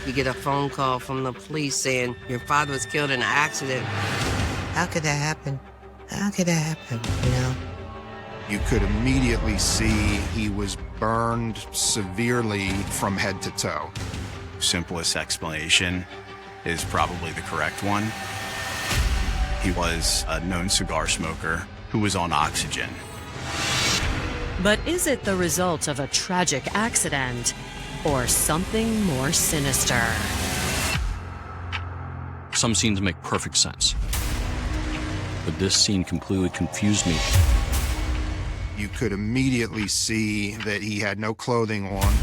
You get a phone call from the police saying your father was killed in an accident. How could that happen? How could that happen, you know? You could immediately see he was burned severely from head to toe. Simplest explanation is probably the correct one. He was a known cigar smoker who was on oxygen. But is it the result of a tragic accident or something more sinister? Some scenes make perfect sense, but this scene completely confused me. You could immediately see that he had no clothing on.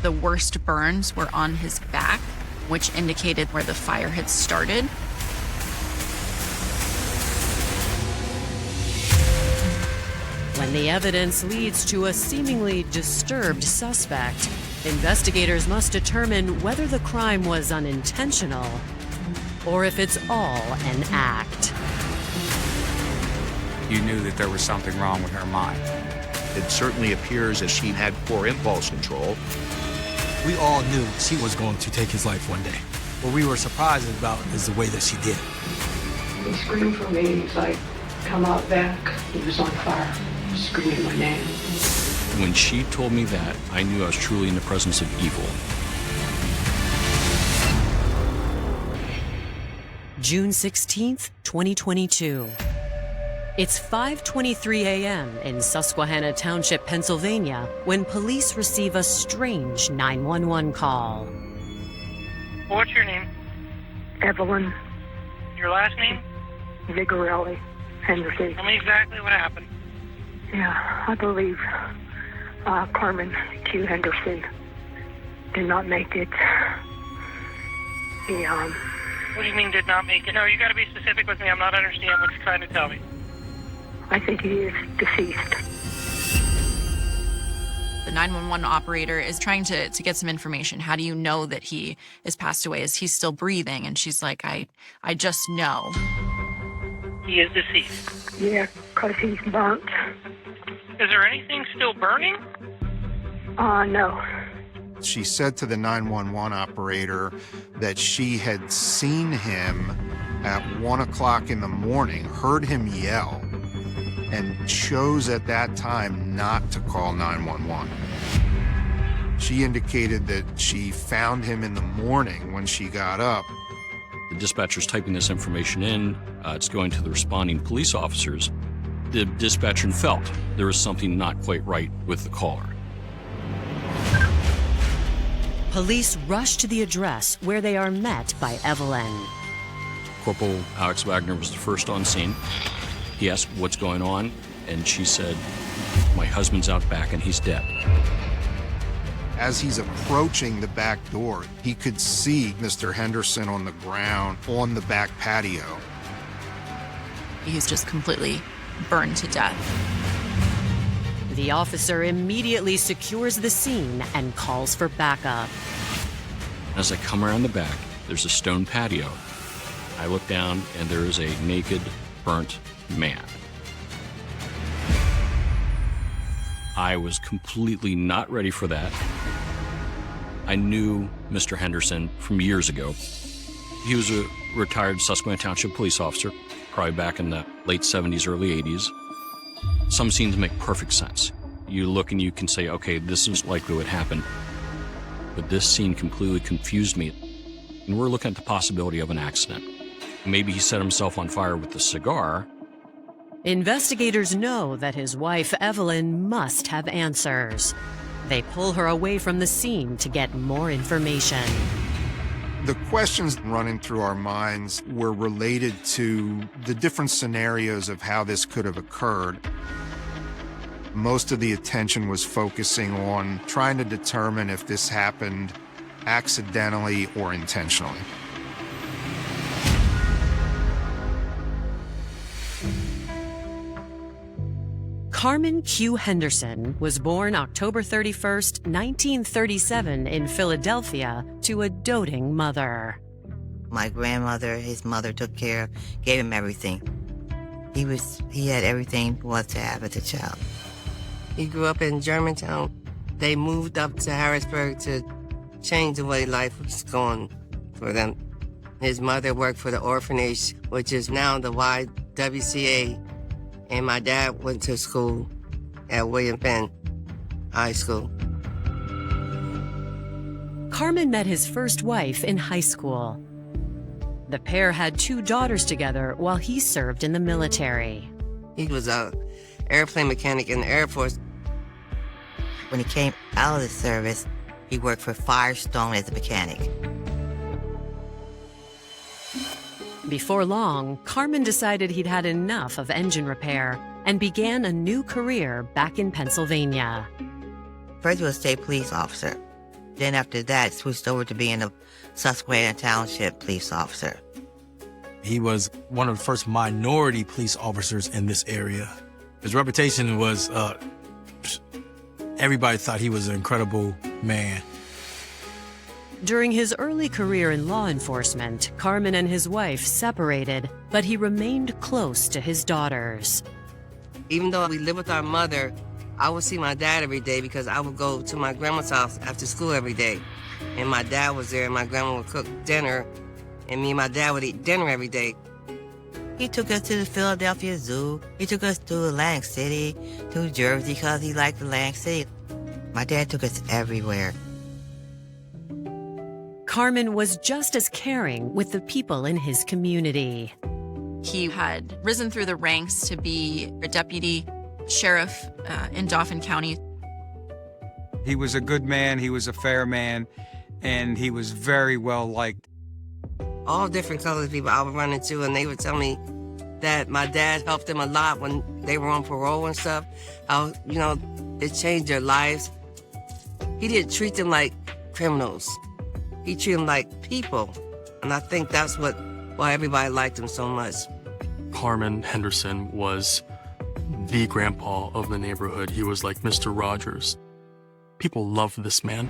The worst burns were on his back, which indicated where the fire had started. When the evidence leads to a seemingly disturbed suspect, investigators must determine whether the crime was unintentional or if it's all an act. You knew that there was something wrong with her mind. It certainly appears as she had poor impulse control. We all knew she was going to take his life one day. What we were surprised about is the way that she did. He screamed for me. He's like, come out back. He was on fire, screaming my name. When she told me that, I knew I was truly in the presence of evil. June 16th, 2022. It's 5:23 a.m. in Susquehanna Township, Pennsylvania, when police receive a strange 911 call. What's your name? Evelyn. Your last name? Zigerelli-Henderson. Tell me exactly what happened. Yeah, I believe Carmen Q. Henderson did not make it. He, What do you mean did not make it? No, you gotta be specific with me. I'm not understanding what you're trying to tell me. I think he is deceased. The 911 operator is trying to get some information. How do you know that he is passed away? Is he still breathing? And she's like, I just know. He is deceased. Yeah, because he's burnt. Is there anything still burning? No. She said to the 911 operator that she had seen him at 1 o'clock in the morning, heard him yell, and chose at that time not to call 911. She indicated that she found him in the morning when she got up. The dispatcher's typing this information in. It's going to the responding police officers. The dispatcher felt there was something not quite right with the caller. Police rush to the address where they are met by Evelyn. Corporal Alex Wagner was the first on scene. He asked what's going on, and she said, my husband's out back and he's dead. As he's approaching the back door, he could see Mr. Henderson on the ground on the back patio. He's just completely burned to death. The officer immediately secures the scene and calls for backup. As I come around the back, there's a stone patio. I look down, and there is a naked, burnt man. I was completely not ready for that. I knew Mr. Henderson from years ago. He was a retired Susquehanna Township police officer, probably back in the late 70s, early 80s. Some scenes make perfect sense. You look and you can say, okay, this is likely what happened. But this scene completely confused me. And we're looking at the possibility of an accident. Maybe he set himself on fire with a cigar. Investigators know that his wife, Evelyn, must have answers. They pull her away from the scene to get more information. The questions running through our minds were related to the different scenarios of how this could have occurred. Most of the attention was focusing on trying to determine if this happened accidentally or intentionally. Carmen Q. Henderson was born October 31st, 1937 in Philadelphia to a doting mother. My grandmother, his mother, took care, gave him everything. He had everything he was to have as a child. He grew up in Germantown. They moved up to Harrisburg to changed the way life was going for them. His mother worked for the orphanage, which is now the YWCA, and my dad went to school at William Penn High School. Carmen met his first wife in high school. The pair had 2 daughters together while he served in the military. He was an airplane mechanic in the Air Force. When he came out of the service, he worked for Firestone as a mechanic. Before long, Carmen decided he'd had enough of engine repair and began a new career back in Pennsylvania. First he was a state police officer. Then after that, switched over to being a Susquehanna Township police officer. He was one of the first minority police officers in this area. His reputation was, everybody thought he was an incredible man. During his early career in law enforcement, Carmen and his wife separated, but he remained close to his daughters. Even though we lived with our mother, I would see my dad every day because I would go to my grandma's house after school every day. And my dad was there, and my grandma would cook dinner, and me and my dad would eat dinner every day. He took us to the Philadelphia Zoo. He took us to Atlantic City, to Jersey, because he liked Atlantic City. My dad took us everywhere. Carmen was just as caring with the people in his community. He had risen through the ranks to be a deputy sheriff in Dauphin County. He was a good man, he was a fair man, and he was very well liked. All different colors of people I would run into, and they would tell me that my dad helped them a lot when they were on parole and stuff. How, it changed their lives. He didn't treat them like criminals. He treated them like people. And I think that's why everybody liked him so much. Carmen Henderson was the grandpa of the neighborhood. He was like Mr. Rogers. People loved this man.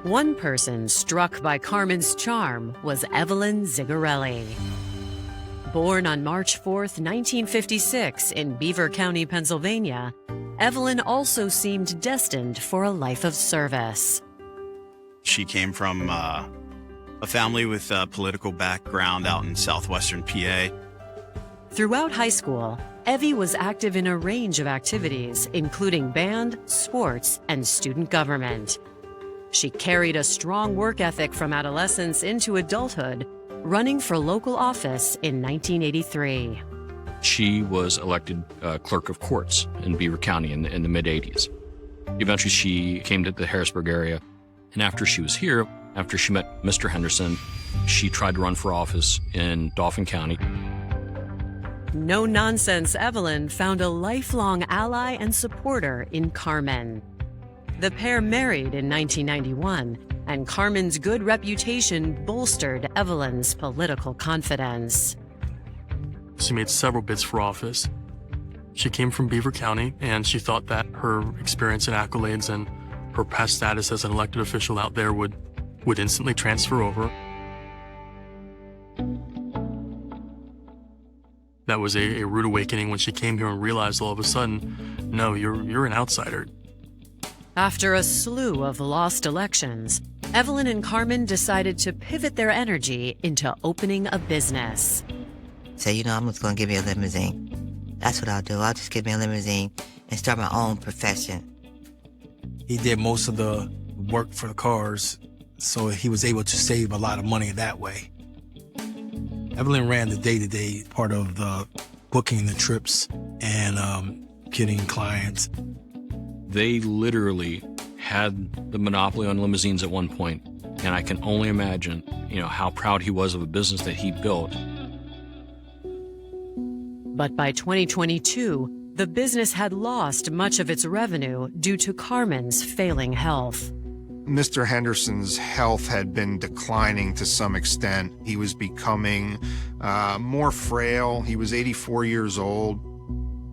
One person struck by Carmen's charm was Evelyn Zigerelli. Born on March 4th, 1956 in Beaver County, Pennsylvania, Evelyn also seemed destined for a life of service. She came from a family with a political background out in southwestern PA. Throughout high school, Evie was active in a range of activities, including band, sports, and student government. She carried a strong work ethic from adolescence into adulthood, running for local office in 1983. She was elected clerk of courts in Beaver County in the mid-'80s. Eventually, she came to the Harrisburg area, and after she was here, after she met Mr. Henderson, she tried to run for office in Dauphin County. No-nonsense Evelyn found a lifelong ally and supporter in Carmen. The pair married in 1991, and Carmen's good reputation bolstered Evelyn's political confidence. She made several bids for office. She came from Beaver County, and she thought that her experience and accolades and her past status as an elected official out there would instantly transfer over. That was a rude awakening when she came here and realized all of a sudden, no, you're an outsider. After a slew of lost elections, Evelyn and Carmen decided to pivot their energy into opening a business. So, I'm just going to give me a limousine. That's what I'll do. I'll just get me a limousine and start my own profession. He did most of the work for the cars, so he was able to save a lot of money that way. Evelyn ran the day-to-day part of the booking the trips and getting clients. They literally had the monopoly on limousines at one point, and I can only imagine, how proud he was of a business that he built. But by 2022, the business had lost much of its revenue due to Carmen's failing health. Mr. Henderson's health had been declining to some extent. He was becoming more frail. He was 84 years old,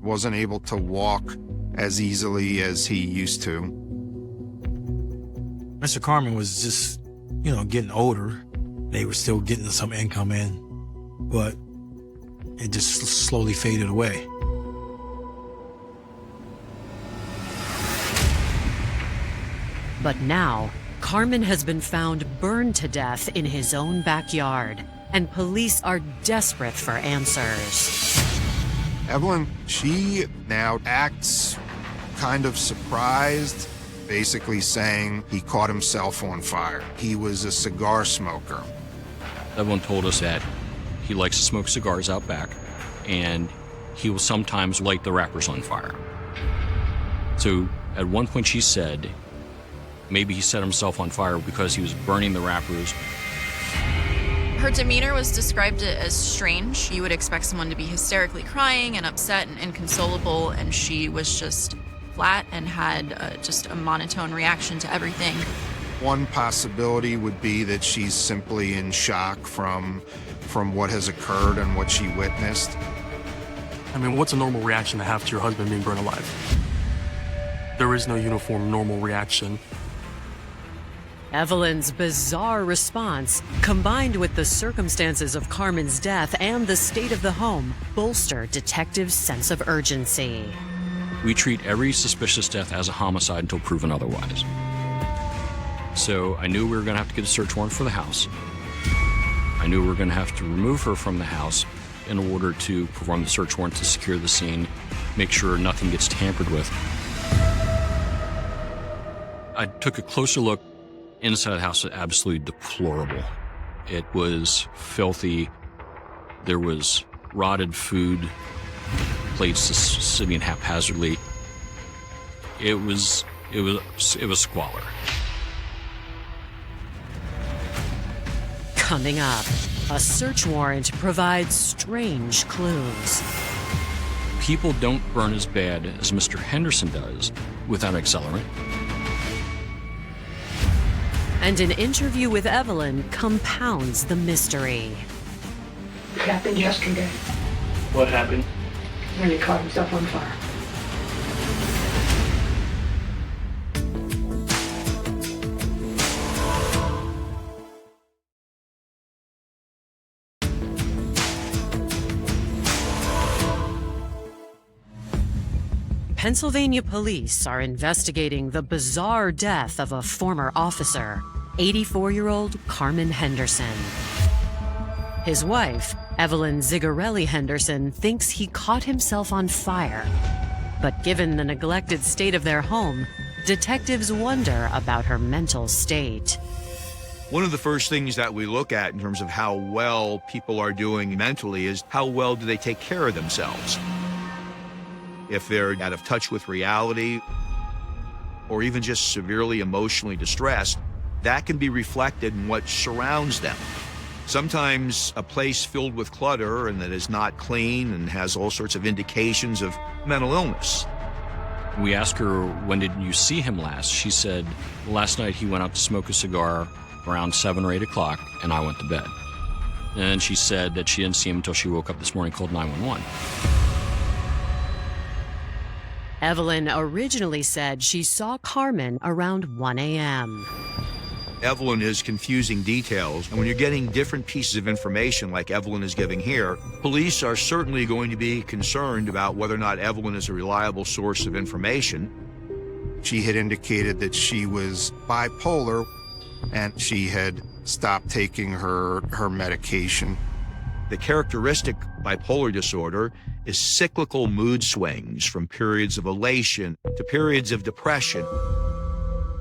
wasn't able to walk as easily as he used to. Mr. Carmen was just, getting older. They were still getting some income in, but it just slowly faded away. But now, Carmen has been found burned to death in his own backyard, and police are desperate for answers. Evelyn, she now acts kind of surprised, basically saying he caught himself on fire. He was a cigar smoker. Evelyn told us that he likes to smoke cigars out back, and he will sometimes light the wrappers on fire. So at one point she said maybe he set himself on fire because he was burning the wrappers. Her demeanor was described as strange. You would expect someone to be hysterically crying and upset and inconsolable, and she was just flat and had just a monotone reaction to everything. One possibility would be that she's simply in shock from what has occurred and what she witnessed. I mean, what's a normal reaction to have to your husband being burned alive? There is no uniform normal reaction. Evelyn's bizarre response, combined with the circumstances of Carmen's death and the state of the home, bolster detectives' sense of urgency. We treat every suspicious death as a homicide until proven otherwise. So I knew we were going to have to get a search warrant for the house. I knew we were going to have to remove her from the house in order to perform the search warrant to secure the scene, make sure nothing gets tampered with. I took a closer look. Inside the house was absolutely deplorable. It was filthy. There was rotted food, plates just sitting haphazardly. It was squalor. Coming up, a search warrant provides strange clues. People don't burn as bad as Mr. Henderson does without accelerant. And an interview with Evelyn compounds the mystery. It happened yesterday What happened? when he caught himself on fire. Pennsylvania police are investigating the bizarre death of a former officer, 84-year-old Carmen Henderson. His wife, Evelyn Zigerelli-Henderson, thinks he caught himself on fire. But given the neglected state of their home, detectives wonder about her mental state. One of the first things that we look at in terms of how well people are doing mentally is how well do they take care of themselves. If they're out of touch with reality or even just severely emotionally distressed, that can be reflected in what surrounds them. Sometimes a place filled with clutter and that is not clean and has all sorts of indications of mental illness. We asked her, when did you see him last? She said, last night he went out to smoke a cigar around 7 or 8 o'clock, and I went to bed. And she said that she didn't see him until she woke up this morning, called 911. Evelyn originally said she saw Carmen around 1 a.m. Evelyn is confusing details, and when you're getting different pieces of information like Evelyn is giving here, police are certainly going to be concerned about whether or not Evelyn is a reliable source of information. She had indicated that she was bipolar and she had stopped taking her medication. The characteristic bipolar disorder is cyclical mood swings from periods of elation to periods of depression.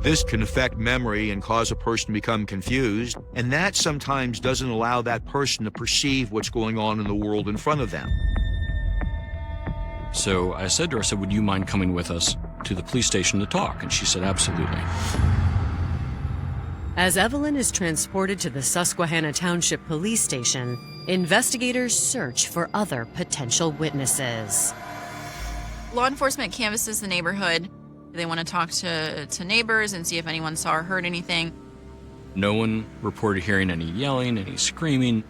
This can affect memory and cause a person to become confused, and that sometimes doesn't allow that person to perceive what's going on in the world in front of them. So I said to her, would you mind coming with us to the police station to talk? And she said, absolutely. As Evelyn is transported to the Susquehanna Township Police Station, investigators search for other potential witnesses. Law enforcement canvasses the neighborhood. They want to talk to neighbors and see if anyone saw or heard anything. No one reported hearing any yelling, any screaming.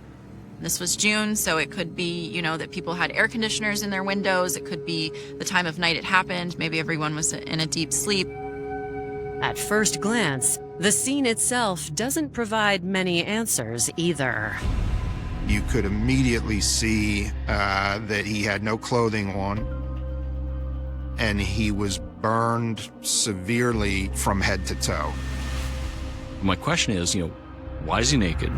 This was June, so it could be, that people had air conditioners in their windows. It could be the time of night it happened. Maybe everyone was in a deep sleep. At first glance, the scene itself doesn't provide many answers either. You could immediately see that he had no clothing on, and he was burned severely from head to toe. My question is, why is he naked?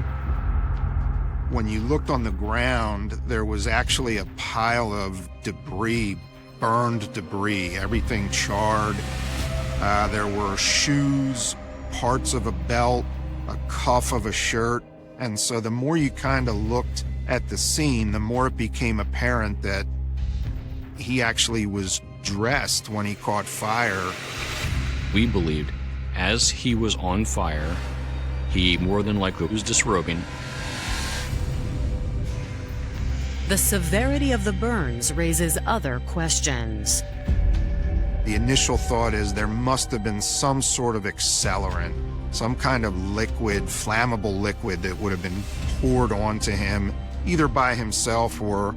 When you looked on the ground, there was actually a pile of debris, burned debris, everything charred. There were shoes, parts of a belt, a cuff of a shirt. And so the more you kind of looked at the scene, the more it became apparent that he actually was dressed when he caught fire. We believed as he was on fire, he more than likely was disrobing. The severity of the burns raises other questions. The initial thought is there must have been some sort of accelerant, some kind of liquid, flammable liquid that would have been poured onto him, either by himself or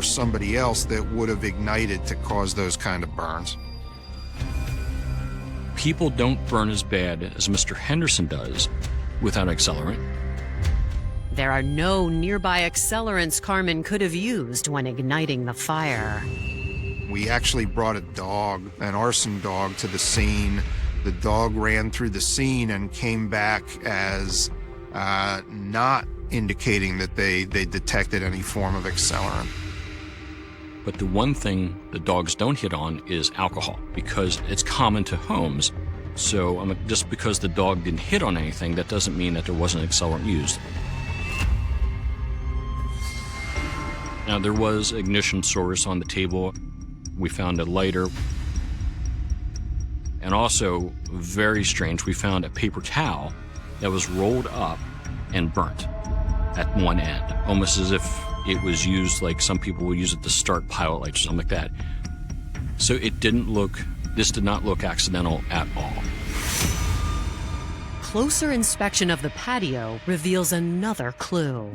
somebody else, that would have ignited to cause those kind of burns. People don't burn as bad as Mr. Henderson does without accelerant. There are no nearby accelerants Carmen could have used when igniting the fire. We actually brought a dog, an arson dog, to the scene. The dog ran through the scene and came back as not indicating that they detected any form of accelerant. But the one thing the dogs don't hit on is alcohol, because it's common to homes. So just because the dog didn't hit on anything, that doesn't mean that there wasn't accelerant used. Now, there was ignition source on the table. We found a lighter. And also, very strange, we found a paper towel that was rolled up and burnt at one end, almost as if it was used like some people would use it to start pilot lights or something like that. So this did not look accidental at all. Closer inspection of the patio reveals another clue.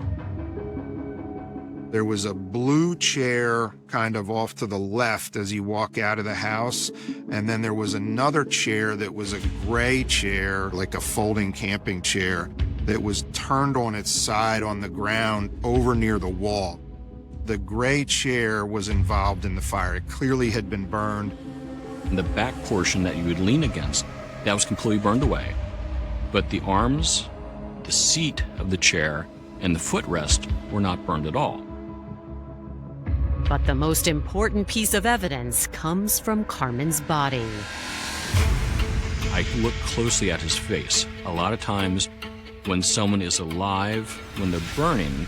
There was a blue chair kind of off to the left as you walk out of the house, and then there was another chair that was a gray chair, like a folding camping chair, that was turned on its side on the ground over near the wall. The gray chair was involved in the fire. It clearly had been burned. And the back portion that you would lean against, that was completely burned away. But the arms, the seat of the chair, and the footrest were not burned at all. But the most important piece of evidence comes from Carmen's body. I looked closely at his face. A lot of times when someone is alive, when they're burning,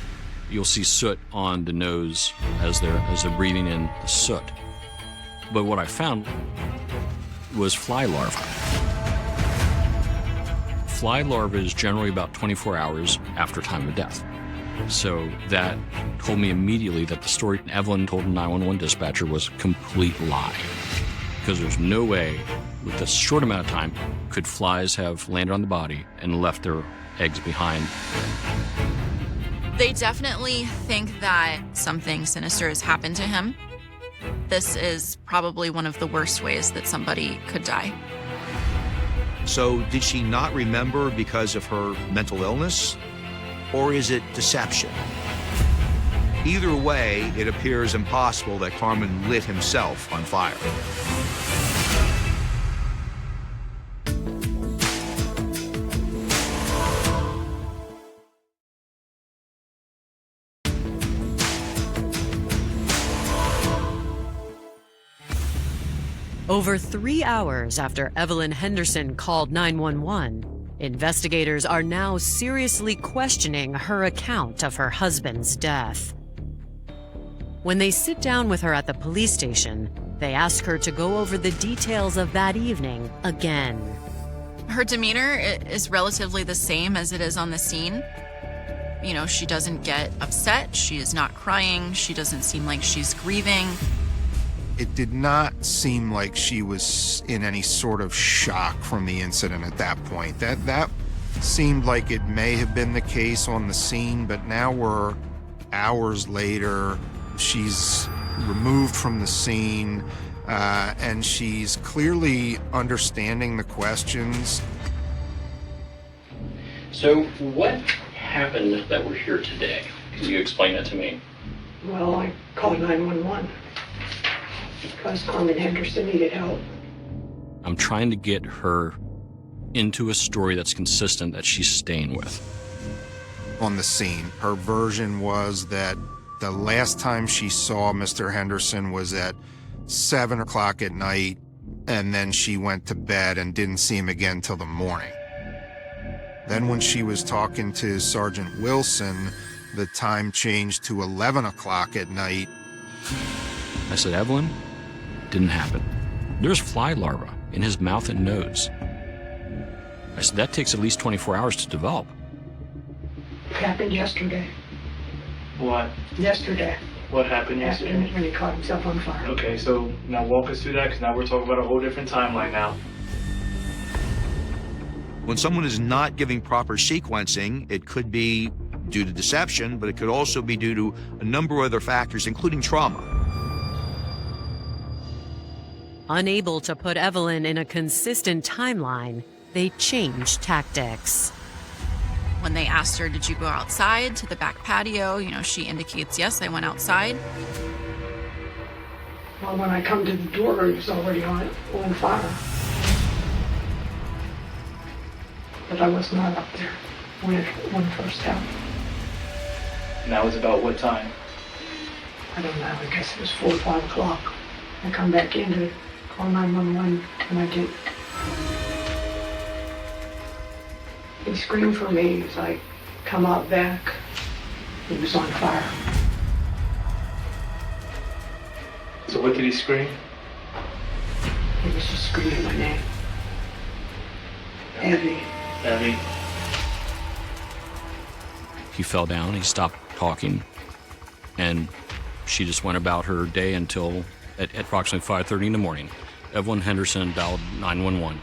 you'll see soot on the nose as they're breathing in the soot. But what I found was fly larvae. Fly larvae is generally about 24 hours after time of death. So that told me immediately that the story Evelyn told the 911 dispatcher was a complete lie. Because there's no way, with this short amount of time, could flies have landed on the body and left their eggs behind. They definitely think that something sinister has happened to him. This is probably one of the worst ways that somebody could die. So did she not remember because of her mental illness? Or is it deception? Either way, it appears impossible that Carmen lit himself on fire. Over 3 hours after Evelyn Henderson called 911, investigators are now seriously questioning her account of her husband's death. When they sit down with her at the police station, they ask her to go over the details of that evening again. Her demeanor is relatively the same as it is on the scene. You know, she doesn't get upset, she is not crying, she doesn't seem like she's grieving. It did not seem like she was in any sort of shock from the incident at that point. That seemed like it may have been the case on the scene, but now we're hours later. She's removed from the scene, and she's clearly understanding the questions. So what happened that we're here today? Can you explain that to me? Well, I called 911 because Carmen Henderson needed help. I'm trying to get her into a story that's consistent that she's staying with. On the scene, her version was that the last time she saw Mr. Henderson was at 7 o'clock at night, and then she went to bed and didn't see him again till the morning. Then when she was talking to Sergeant Wilson, the time changed to 11 o'clock at night. I said, Evelyn, didn't happen. There's fly larvae in his mouth and nose. I said, that takes at least 24 hours to develop. It happened yesterday. What? Yesterday. What happened yesterday? When he caught himself on fire. Okay, so now walk us through that, because now we're talking about a whole different timeline now. When someone is not giving proper sequencing, it could be due to deception, but it could also be due to a number of other factors, including trauma. Unable to put Evelyn in a consistent timeline, they changed tactics. When they asked her, did you go outside to the back patio? She indicates, yes, I went outside. Well, when I come to the door, it was already on fire. But I was not up there when it first happened. And that was about what time? I don't know, I guess it was 4 or 5 o'clock. I come back in to call 911, and I didn't. He screamed for me as I come out back. It was on fire. So what did he scream? He was just screaming my name. Evie. Evie. He fell down, he stopped talking, and she just went about her day until at approximately 5:30 in the morning. Evelyn Henderson dialed 911.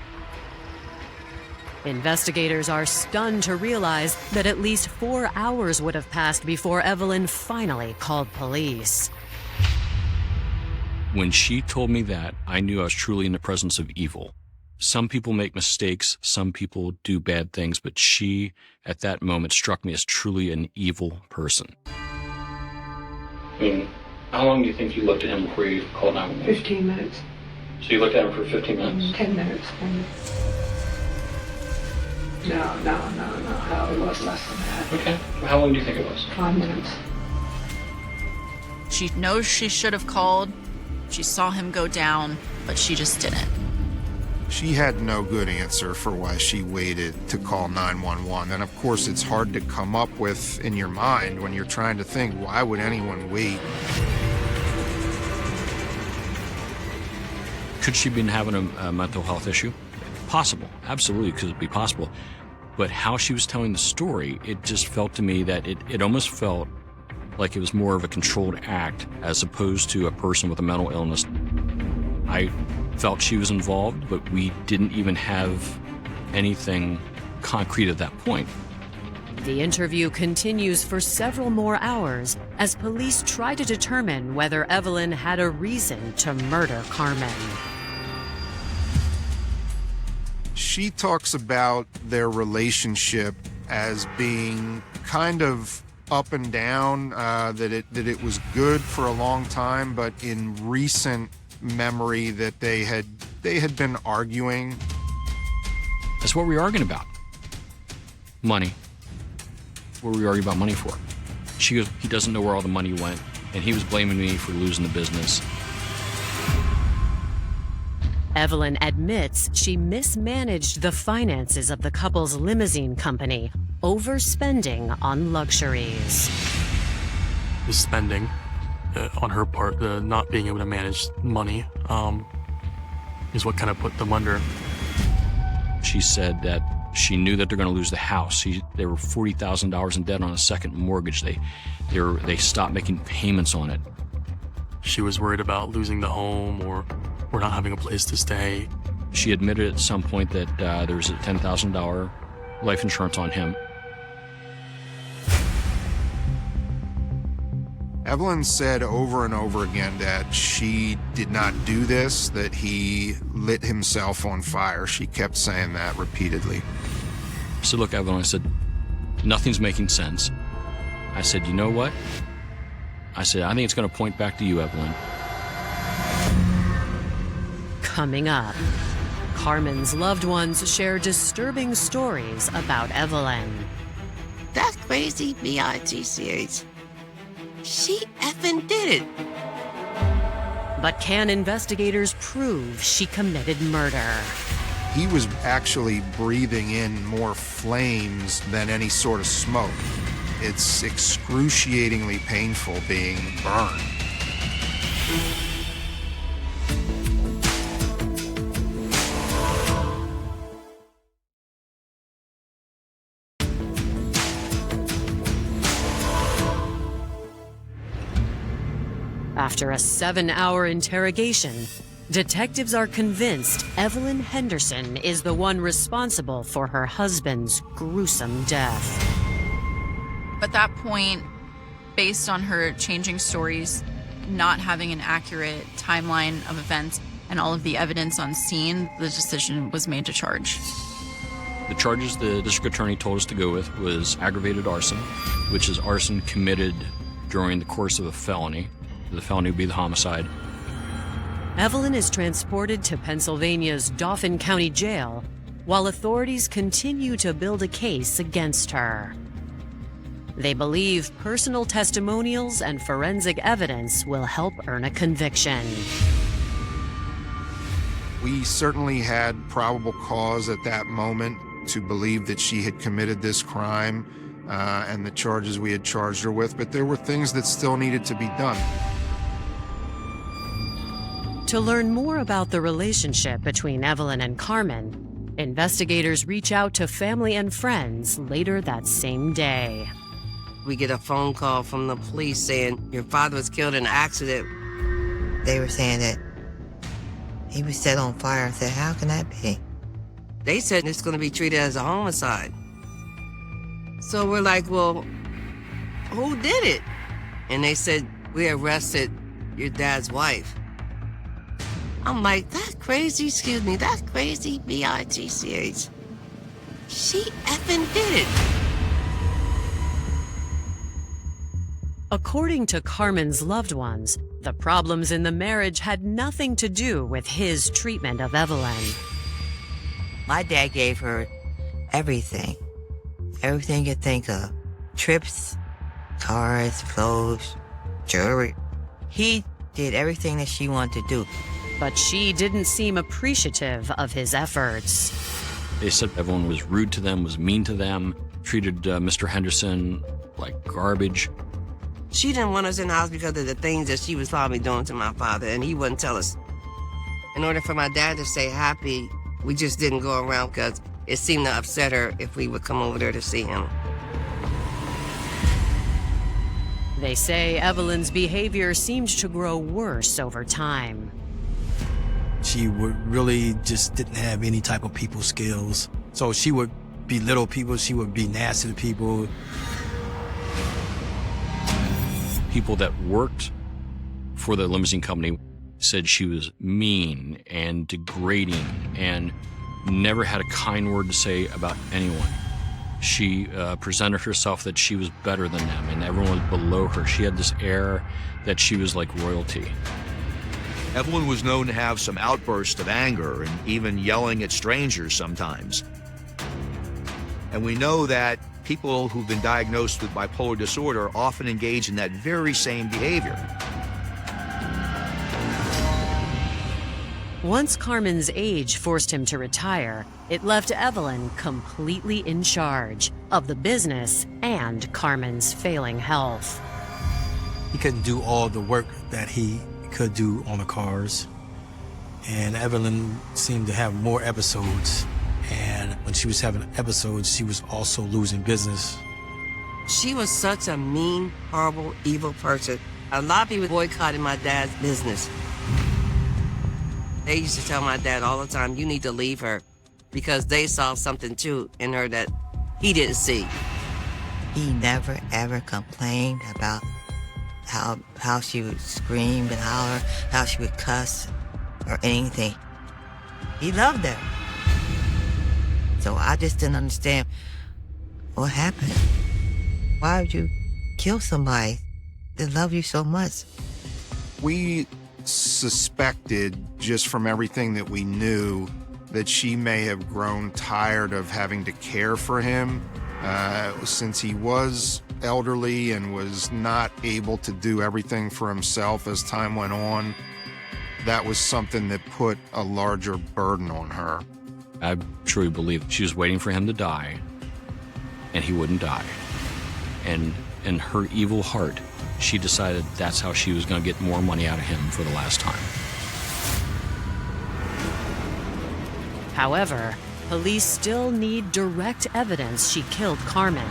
Investigators are stunned to realize that at least 4 hours would have passed before Evelyn finally called police. When she told me that, I knew I was truly in the presence of evil. Some people make mistakes, some people do bad things, but she, at that moment, struck me as truly an evil person. I mean, how long do you think you looked at him before you called 911? 15 minutes. So you looked at him for 15 minutes? 10 minutes. No, it was less than that. Okay. How long do you think it was? 5 minutes. She knows she should have called. She saw him go down, but she just didn't. She had no good answer for why she waited to call 911. And of course, it's hard to come up with in your mind when you're trying to think, why would anyone wait? Could she been having a mental health issue? Possible. Absolutely, could it be possible? But how she was telling the story, it just felt to me that it almost felt like it was more of a controlled act as opposed to a person with a mental illness. I felt she was involved, but we didn't even have anything concrete at that point. The interview continues for several more hours as police try to determine whether Evelyn had a reason to murder Carmen. She talks about their relationship as being kind of up and down, that it was good for a long time, but in recent memory that they had been arguing. That's what we were arguing about. Money. What were we arguing about money for? She goes, he doesn't know where all the money went, and he was blaming me for losing the business. Evelyn admits she mismanaged the finances of the couple's limousine company, overspending on luxuries. The spending on her part, the not being able to manage money, is what kind of put them under. She said that she knew that they're going to lose the house. They were $40,000 in debt on a second mortgage. They stopped making payments on it. She was worried about losing the home or not having a place to stay. She admitted at some point that there was a $10,000 life insurance on him. Evelyn said over and over again that she did not do this, that he lit himself on fire. She kept saying that repeatedly. I said, look, Evelyn, I said, nothing's making sense. I said, you know what? I said, I think it's going to point back to you, Evelyn. Coming up, Carmen's loved ones share disturbing stories about Evelyn. That crazy B.I.T. series. She effing did it. But can investigators prove she committed murder? He was actually breathing in more flames than any sort of smoke. It's excruciatingly painful being burned. After a 7-hour interrogation, detectives are convinced Evelyn Henderson is the one responsible for her husband's gruesome death. At that point, based on her changing stories, not having an accurate timeline of events, and all of the evidence on scene, the decision was made to charge. The charges the district attorney told us to go with was aggravated arson, which is arson committed during the course of a felony. The felony would be the homicide. Evelyn is transported to Pennsylvania's Dauphin County Jail while authorities continue to build a case against her. They believe personal testimonials and forensic evidence will help earn a conviction. We certainly had probable cause at that moment to believe that she had committed this crime and the charges we had charged her with, but there were things that still needed to be done. To learn more about the relationship between Evelyn and Carmen, investigators reach out to family and friends later that same day. We get a phone call from the police saying your father was killed in an accident. They were saying that he was set on fire. I said, how can that be? They said it's going to be treated as a homicide. So we're like, well, who did it? And they said, we arrested your dad's wife. I'm like, that crazy B.I.T. series. She effing did it. According to Carmen's loved ones, the problems in the marriage had nothing to do with his treatment of Evelyn. My dad gave her everything. Everything you think of. Trips, cars, clothes, jewelry. He did everything that she wanted to do. But she didn't seem appreciative of his efforts. They said Evelyn was rude to them, was mean to them, treated Mr. Henderson like garbage. She didn't want us in the house because of the things that she was probably doing to my father, and he wouldn't tell us. In order for my dad to stay happy, we just didn't go around because it seemed to upset her if we would come over there to see him. They say Evelyn's behavior seemed to grow worse over time. She would really just didn't have any type of people skills. So she would belittle people, she would be nasty to people. People that worked for the limousine company said she was mean and degrading and never had a kind word to say about anyone. She presented herself that she was better than them and everyone was below her. She had this air that she was like royalty. Evelyn was known to have some outbursts of anger and even yelling at strangers sometimes. And we know that people who've been diagnosed with bipolar disorder often engage in that very same behavior. Once Carmen's age forced him to retire, it left Evelyn completely in charge of the business and Carmen's failing health. He couldn't do all the work that he could do on the cars. And Evelyn seemed to have more episodes. And when she was having episodes, she was also losing business. She was such a mean, horrible, evil person. A lot of people boycotted my dad's business. They used to tell my dad all the time, you need to leave her, because they saw something too in her that he didn't see. He never ever complained about how she would scream and holler, how she would cuss or anything. He loved her. So I just didn't understand what happened. Why would you kill somebody that loved you so much? We suspected, just from everything that we knew, that she may have grown tired of having to care for him since he was elderly and was not able to do everything for himself as time went on. That was something that put a larger burden on her. I truly believe she was waiting for him to die, and he wouldn't die. And in her evil heart, she decided that's how she was going to get more money out of him for the last time. However, police still need direct evidence she killed Carmen.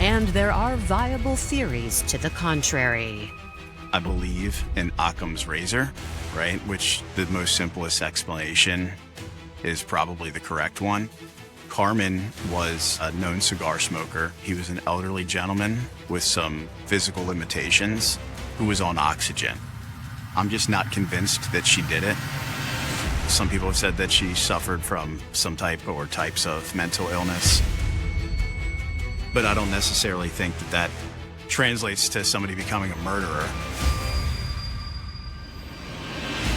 And there are viable theories to the contrary. I believe in Occam's razor, right? Which the most simplest explanation is probably the correct one. Carmen was a known cigar smoker. He was an elderly gentleman with some physical limitations who was on oxygen. I'm just not convinced that she did it. Some people have said that she suffered from some type or types of mental illness. But I don't necessarily think that that translates to somebody becoming a murderer.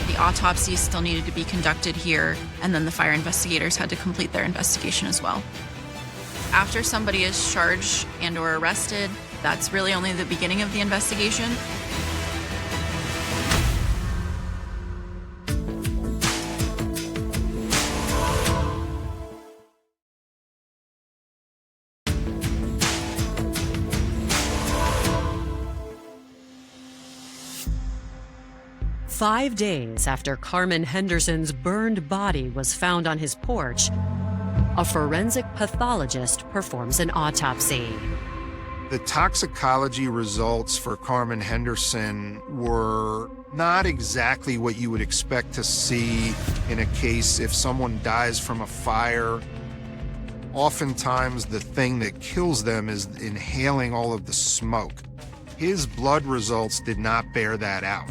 The autopsy still needed to be conducted here, and then the fire investigators had to complete their investigation as well. After somebody is charged and or arrested, that's really only the beginning of the investigation. Five days after Carmen Henderson's burned body was found on his porch, a forensic pathologist performs an autopsy. The toxicology results for Carmen Henderson were not exactly what you would expect to see in a case if someone dies from a fire. Oftentimes, the thing that kills them is inhaling all of the smoke. His blood results did not bear that out.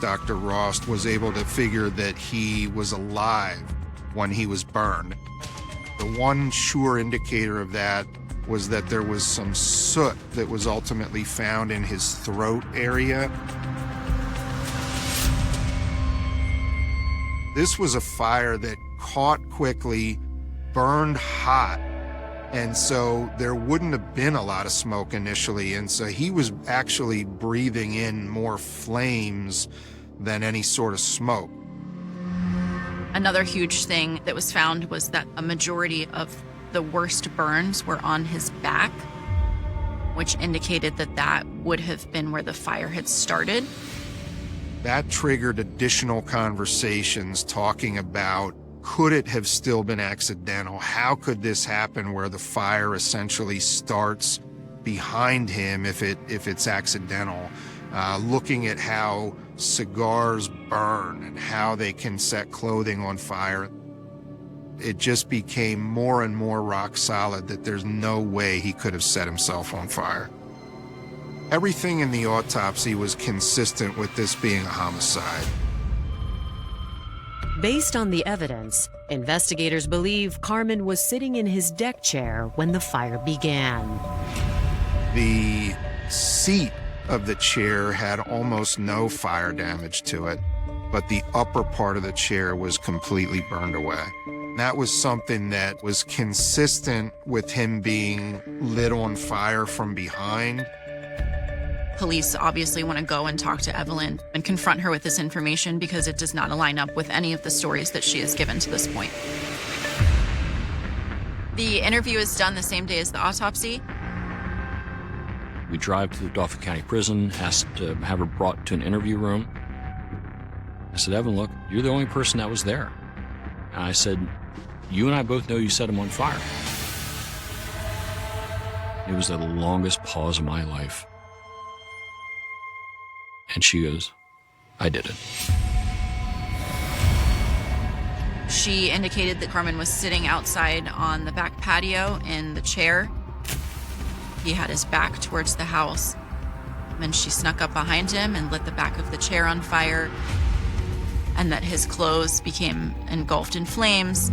Dr. Rost was able to figure that he was alive when he was burned. The one sure indicator of that was that there was some soot that was ultimately found in his throat area. This was a fire that caught quickly, burned hot, and so there wouldn't have been a lot of smoke initially, and so he was actually breathing in more flames than any sort of smoke. Another huge thing that was found was that a majority of the worst burns were on his back, which indicated that that would have been where the fire had started. That triggered additional conversations talking about, could it have still been accidental? How could this happen where the fire essentially starts behind him if it's accidental? Looking at how cigars burn and how they can set clothing on fire, it just became more and more rock solid that there's no way he could have set himself on fire. Everything in the autopsy was consistent with this being a homicide. Based on the evidence, investigators believe Carmen was sitting in his deck chair when the fire began. The seat of the chair had almost no fire damage to it, but the upper part of the chair was completely burned away. That was something that was consistent with him being lit on fire from behind. Police obviously want to go and talk to Evelyn and confront her with this information because it does not align up with any of the stories that she has given to this point. The interview is done the same day as the autopsy. We drive to the Dauphin County Prison, asked to have her brought to an interview room. I said, Evelyn, look, you're the only person that was there. And I said, you and I both know you set him on fire. It was the longest pause of my life. And she goes, I did it. She indicated that Carmen was sitting outside on the back patio in the chair. He had his back towards the house. Then she snuck up behind him and lit the back of the chair on fire, and that his clothes became engulfed in flames,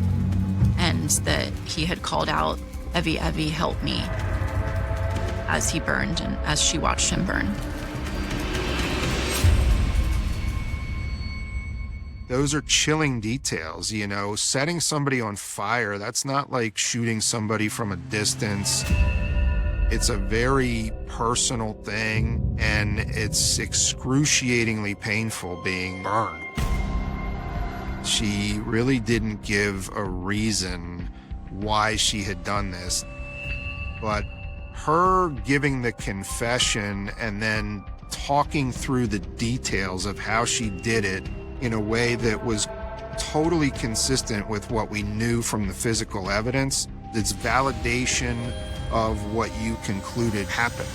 and that he had called out, Evie, Evie, help me, as he burned and as she watched him burn. Those are chilling details, you know, setting somebody on fire. That's not like shooting somebody from a distance. It's a very personal thing, and it's excruciatingly painful being burned. She really didn't give a reason why she had done this, but her giving the confession and then talking through the details of how she did it in a way that was totally consistent with what we knew from the physical evidence, it's validation of what you concluded happened.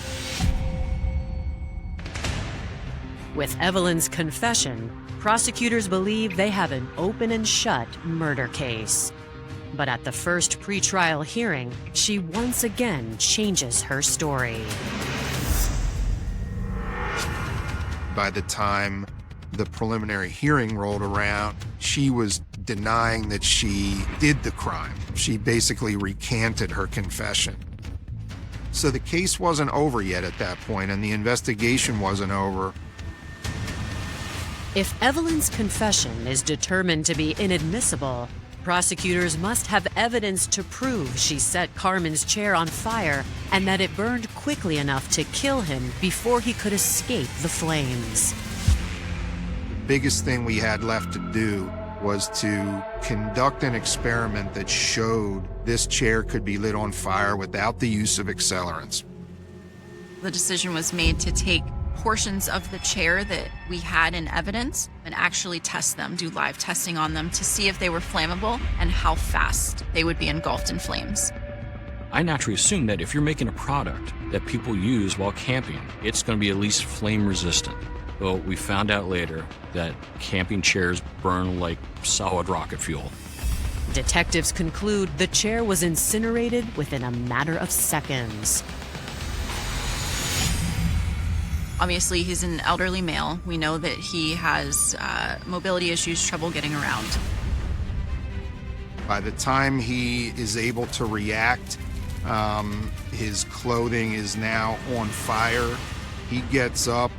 With Evelyn's confession, prosecutors believe they have an open and shut murder case. But at the first pretrial hearing, she once again changes her story. By the time the preliminary hearing rolled around, she was denying that she did the crime. She basically recanted her confession. So the case wasn't over yet at that point, and the investigation wasn't over. If Evelyn's confession is determined to be inadmissible, prosecutors must have evidence to prove she set Carmen's chair on fire and that it burned quickly enough to kill him before he could escape the flames. The biggest thing we had left to do was to conduct an experiment that showed this chair could be lit on fire without the use of accelerants. The decision was made to take portions of the chair that we had in evidence and actually test them, do live testing on them to see if they were flammable and how fast they would be engulfed in flames. I naturally assume that if you're making a product that people use while camping, it's going to be at least flame resistant. Well, we found out later that camping chairs burn like solid rocket fuel. Detectives conclude the chair was incinerated within a matter of seconds. Obviously, he's an elderly male. We know that he has mobility issues, trouble getting around. By the time he is able to react, his clothing is now on fire. He gets up,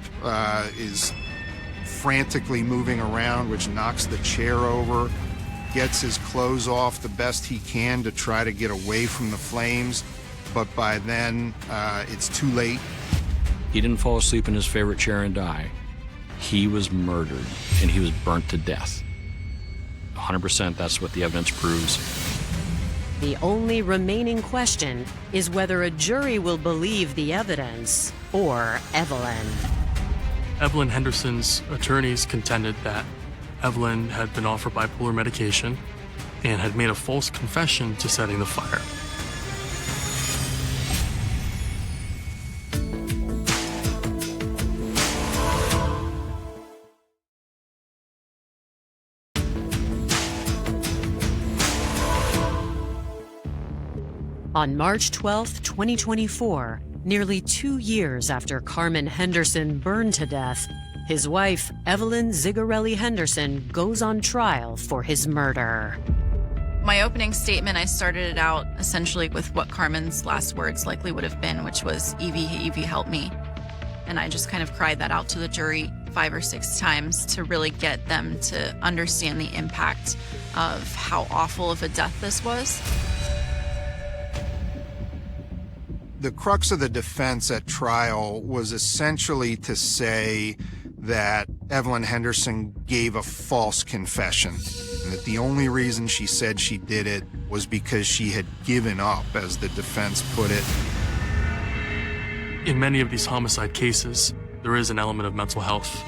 is frantically moving around, which knocks the chair over, gets his clothes off the best he can to try to get away from the flames. But by then, it's too late. He didn't fall asleep in his favorite chair and die. He was murdered, and he was burnt to death. 100%, that's what the evidence proves. The only remaining question is whether a jury will believe the evidence or Evelyn. Evelyn Henderson's attorneys contended that Evelyn had been offered bipolar medication and had made a false confession to setting the fire. On March 12, 2024, nearly 2 years after Carmen Henderson burned to death, his wife, Evelyn Zigerelli-Henderson, goes on trial for his murder. My opening statement, I started it out essentially with what Carmen's last words likely would have been, which was, Evie, help me. And I just kind of cried that out to the jury 5 or 6 times to really get them to understand the impact of how awful of a death this was. The crux of the defense at trial was essentially to say that Evelyn Henderson gave a false confession, and that the only reason she said she did it was because she had given up, as the defense put it. In many of these homicide cases, there is an element of mental health.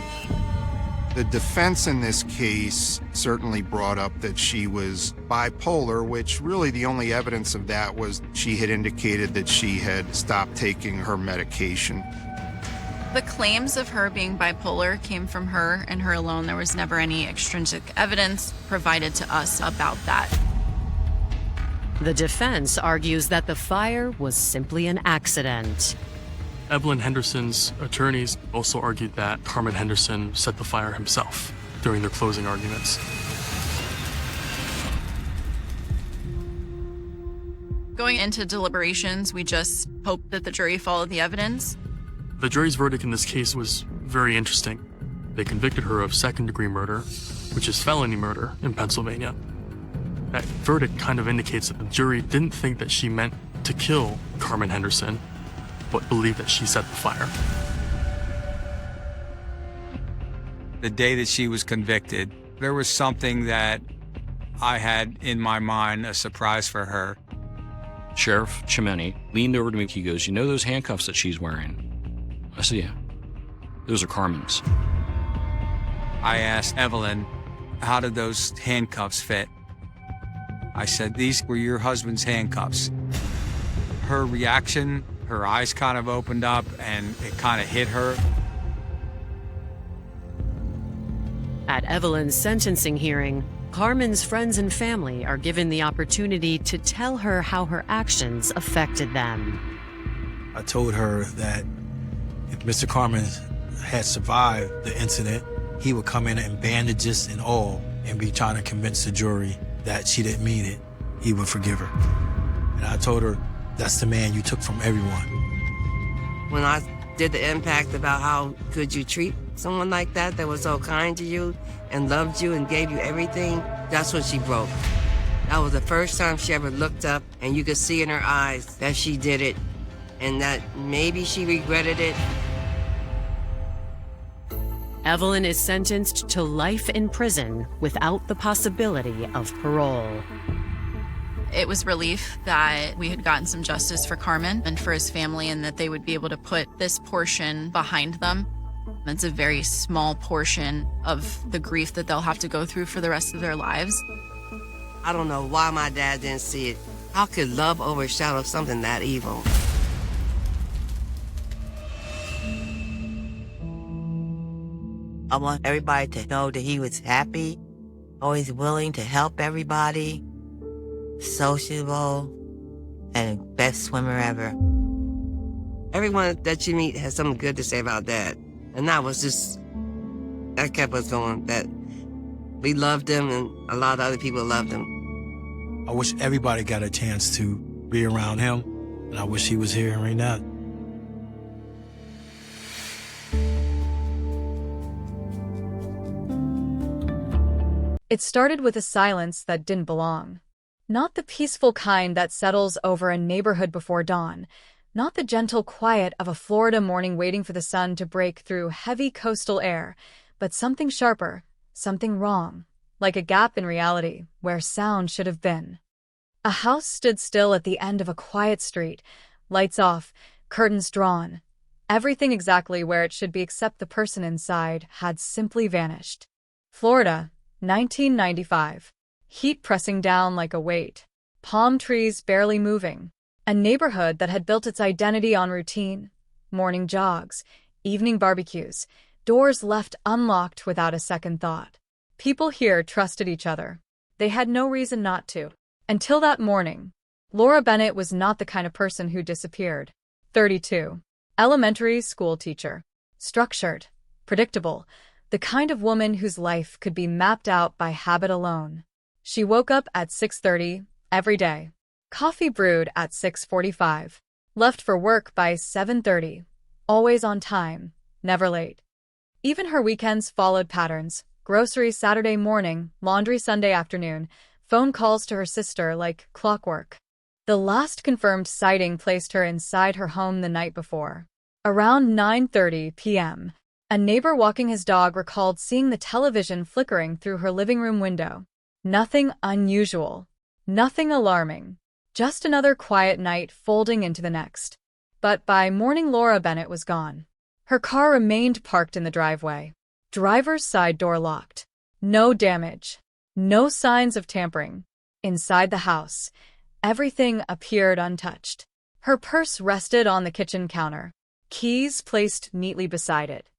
The defense in this case certainly brought up that she was bipolar, which really the only evidence of that was she had indicated that she had stopped taking her medication. The claims of her being bipolar came from her and her alone. There was never any extrinsic evidence provided to us about that. The defense argues that the fire was simply an accident. Evelyn Henderson's attorneys also argued that Carmen Henderson set the fire himself during their closing arguments. Going into deliberations, we just hoped that the jury followed the evidence. The jury's verdict in this case was very interesting. They convicted her of second-degree murder, which is felony murder in Pennsylvania. That verdict kind of indicates that the jury didn't think that she meant to kill Carmen Henderson, but believed that she set the fire. The day that she was convicted, there was something that I had in my mind, a surprise for her. Sheriff Chimeni leaned over to me. He goes, "You know those handcuffs that she's wearing?" I said, "Yeah. Those are Carmen's." I asked Evelyn, how did those handcuffs fit? I said, "These were your husband's handcuffs." Her reaction, her eyes kind of opened up and it kind of hit her. At Evelyn's sentencing hearing, Carmen's friends and family are given the opportunity to tell her how her actions affected them. I told her that if Mr. Carmen had survived the incident, he would come in in bandages and all and be trying to convince the jury that she didn't mean it. He would forgive her. And I told her, that's the man you took from everyone. When I did the impact about how could you treat someone like that was so kind to you and loved you and gave you everything, that's when she broke. That was the first time she ever looked up and you could see in her eyes that she did it and that maybe she regretted it. Evelyn is sentenced to life in prison without the possibility of parole. It was relief that we had gotten some justice for Carmen and for his family, and that they would be able to put this portion behind them. That's a very small portion of the grief that they'll have to go through for the rest of their lives. I don't know why my dad didn't see it. How could love overshadow something that evil? I want everybody to know that he was happy, always willing to help everybody, sociable, and best swimmer ever. Everyone that you meet has something good to say about Dad. And that kept us going, that we loved him and a lot of other people loved him. I wish everybody got a chance to be around him, and I wish he was here right now. It started with a silence that didn't belong. Not the peaceful kind that settles over a neighborhood before dawn. Not the gentle quiet of a Florida morning waiting for the sun to break through heavy coastal air, but something sharper, something wrong, like a gap in reality where sound should have been. A house stood still at the end of a quiet street, lights off, curtains drawn. Everything exactly where it should be except the person inside had simply vanished. Florida, 1995. Heat pressing down like a weight. Palm trees barely moving. A neighborhood that had built its identity on routine. Morning jogs, evening barbecues, doors left unlocked without a second thought. People here trusted each other. They had no reason not to. Until that morning. Laura Bennett was not the kind of person who disappeared. 32. Elementary school teacher. Structured. Predictable. The kind of woman whose life could be mapped out by habit alone. She woke up at 6:30 every day. Coffee brewed at 6:45. Left for work by 7:30. Always on time, never late. Even her weekends followed patterns. Groceries Saturday morning, laundry Sunday afternoon, phone calls to her sister like clockwork. The last confirmed sighting placed her inside her home the night before. Around 9:30 p.m., a neighbor walking his dog recalled seeing the television flickering through her living room window. Nothing unusual. Nothing alarming. Just another quiet night folding into the next. But by morning, Laura Bennett was gone. Her car remained parked in the driveway. Driver's side door locked. No damage. No signs of tampering. Inside the house, everything appeared untouched. Her purse rested on the kitchen counter. Keys placed neatly beside it.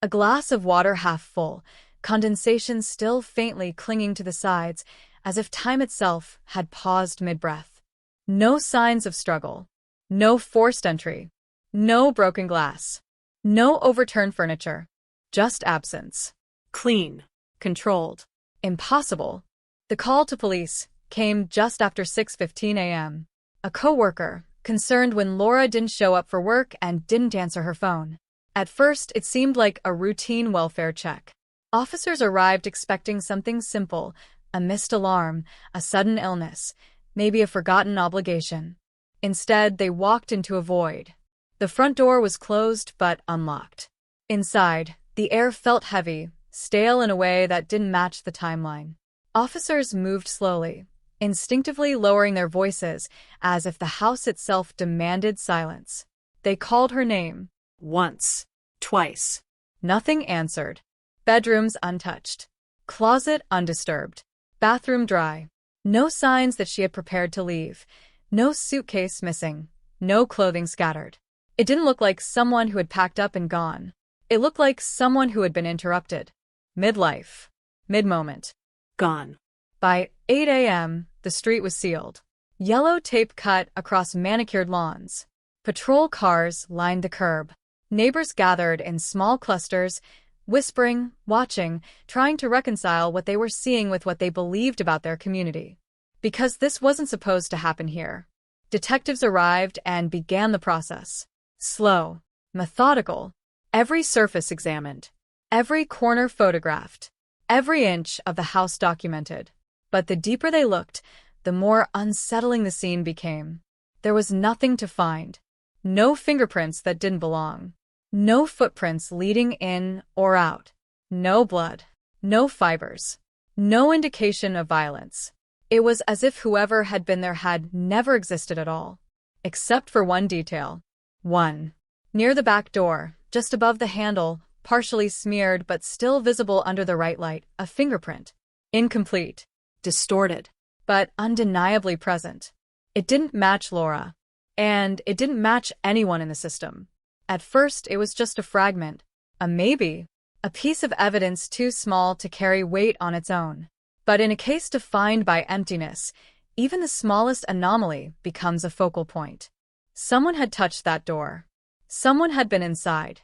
A glass of water half full, condensation still faintly clinging to the sides, as if time itself had paused mid-breath. No signs of struggle. No forced entry. No broken glass. No overturned furniture. Just absence. Clean. Controlled. Impossible. The call to police came just after 6:15 a.m. A coworker, concerned when Laura didn't show up for work and didn't answer her phone. At first, it seemed like a routine welfare check. Officers arrived expecting something simple, a missed alarm, a sudden illness, maybe a forgotten obligation. Instead, they walked into a void. The front door was closed but unlocked. Inside, the air felt heavy, stale in a way that didn't match the timeline. Officers moved slowly, instinctively lowering their voices as if the house itself demanded silence. They called her name. Once. Twice. Nothing answered. Bedrooms untouched. Closet undisturbed. Bathroom dry. No signs that she had prepared to leave. No suitcase missing. No clothing scattered. It didn't look like someone who had packed up and gone. It looked like someone who had been interrupted. Midlife. Mid-moment. Gone. By 8 a.m., the street was sealed. Yellow tape cut across manicured lawns. Patrol cars lined the curb. Neighbors gathered in small clusters, whispering, watching, trying to reconcile what they were seeing with what they believed about their community. Because this wasn't supposed to happen here. Detectives arrived and began the process. Slow, methodical, every surface examined, every corner photographed, every inch of the house documented. But the deeper they looked, the more unsettling the scene became. There was nothing to find. No fingerprints that didn't belong. No footprints leading in or out. No blood. No fibers. No indication of violence. It was as if whoever had been there had never existed at all. Except for one detail. One. Near the back door, just above the handle, partially smeared but still visible under the right light, a fingerprint. Incomplete. Distorted. But undeniably present. It didn't match Laura. And it didn't match anyone in the system. At first, it was just a fragment. A maybe. A piece of evidence too small to carry weight on its own. But in a case defined by emptiness, even the smallest anomaly becomes a focal point. Someone had touched that door. Someone had been inside.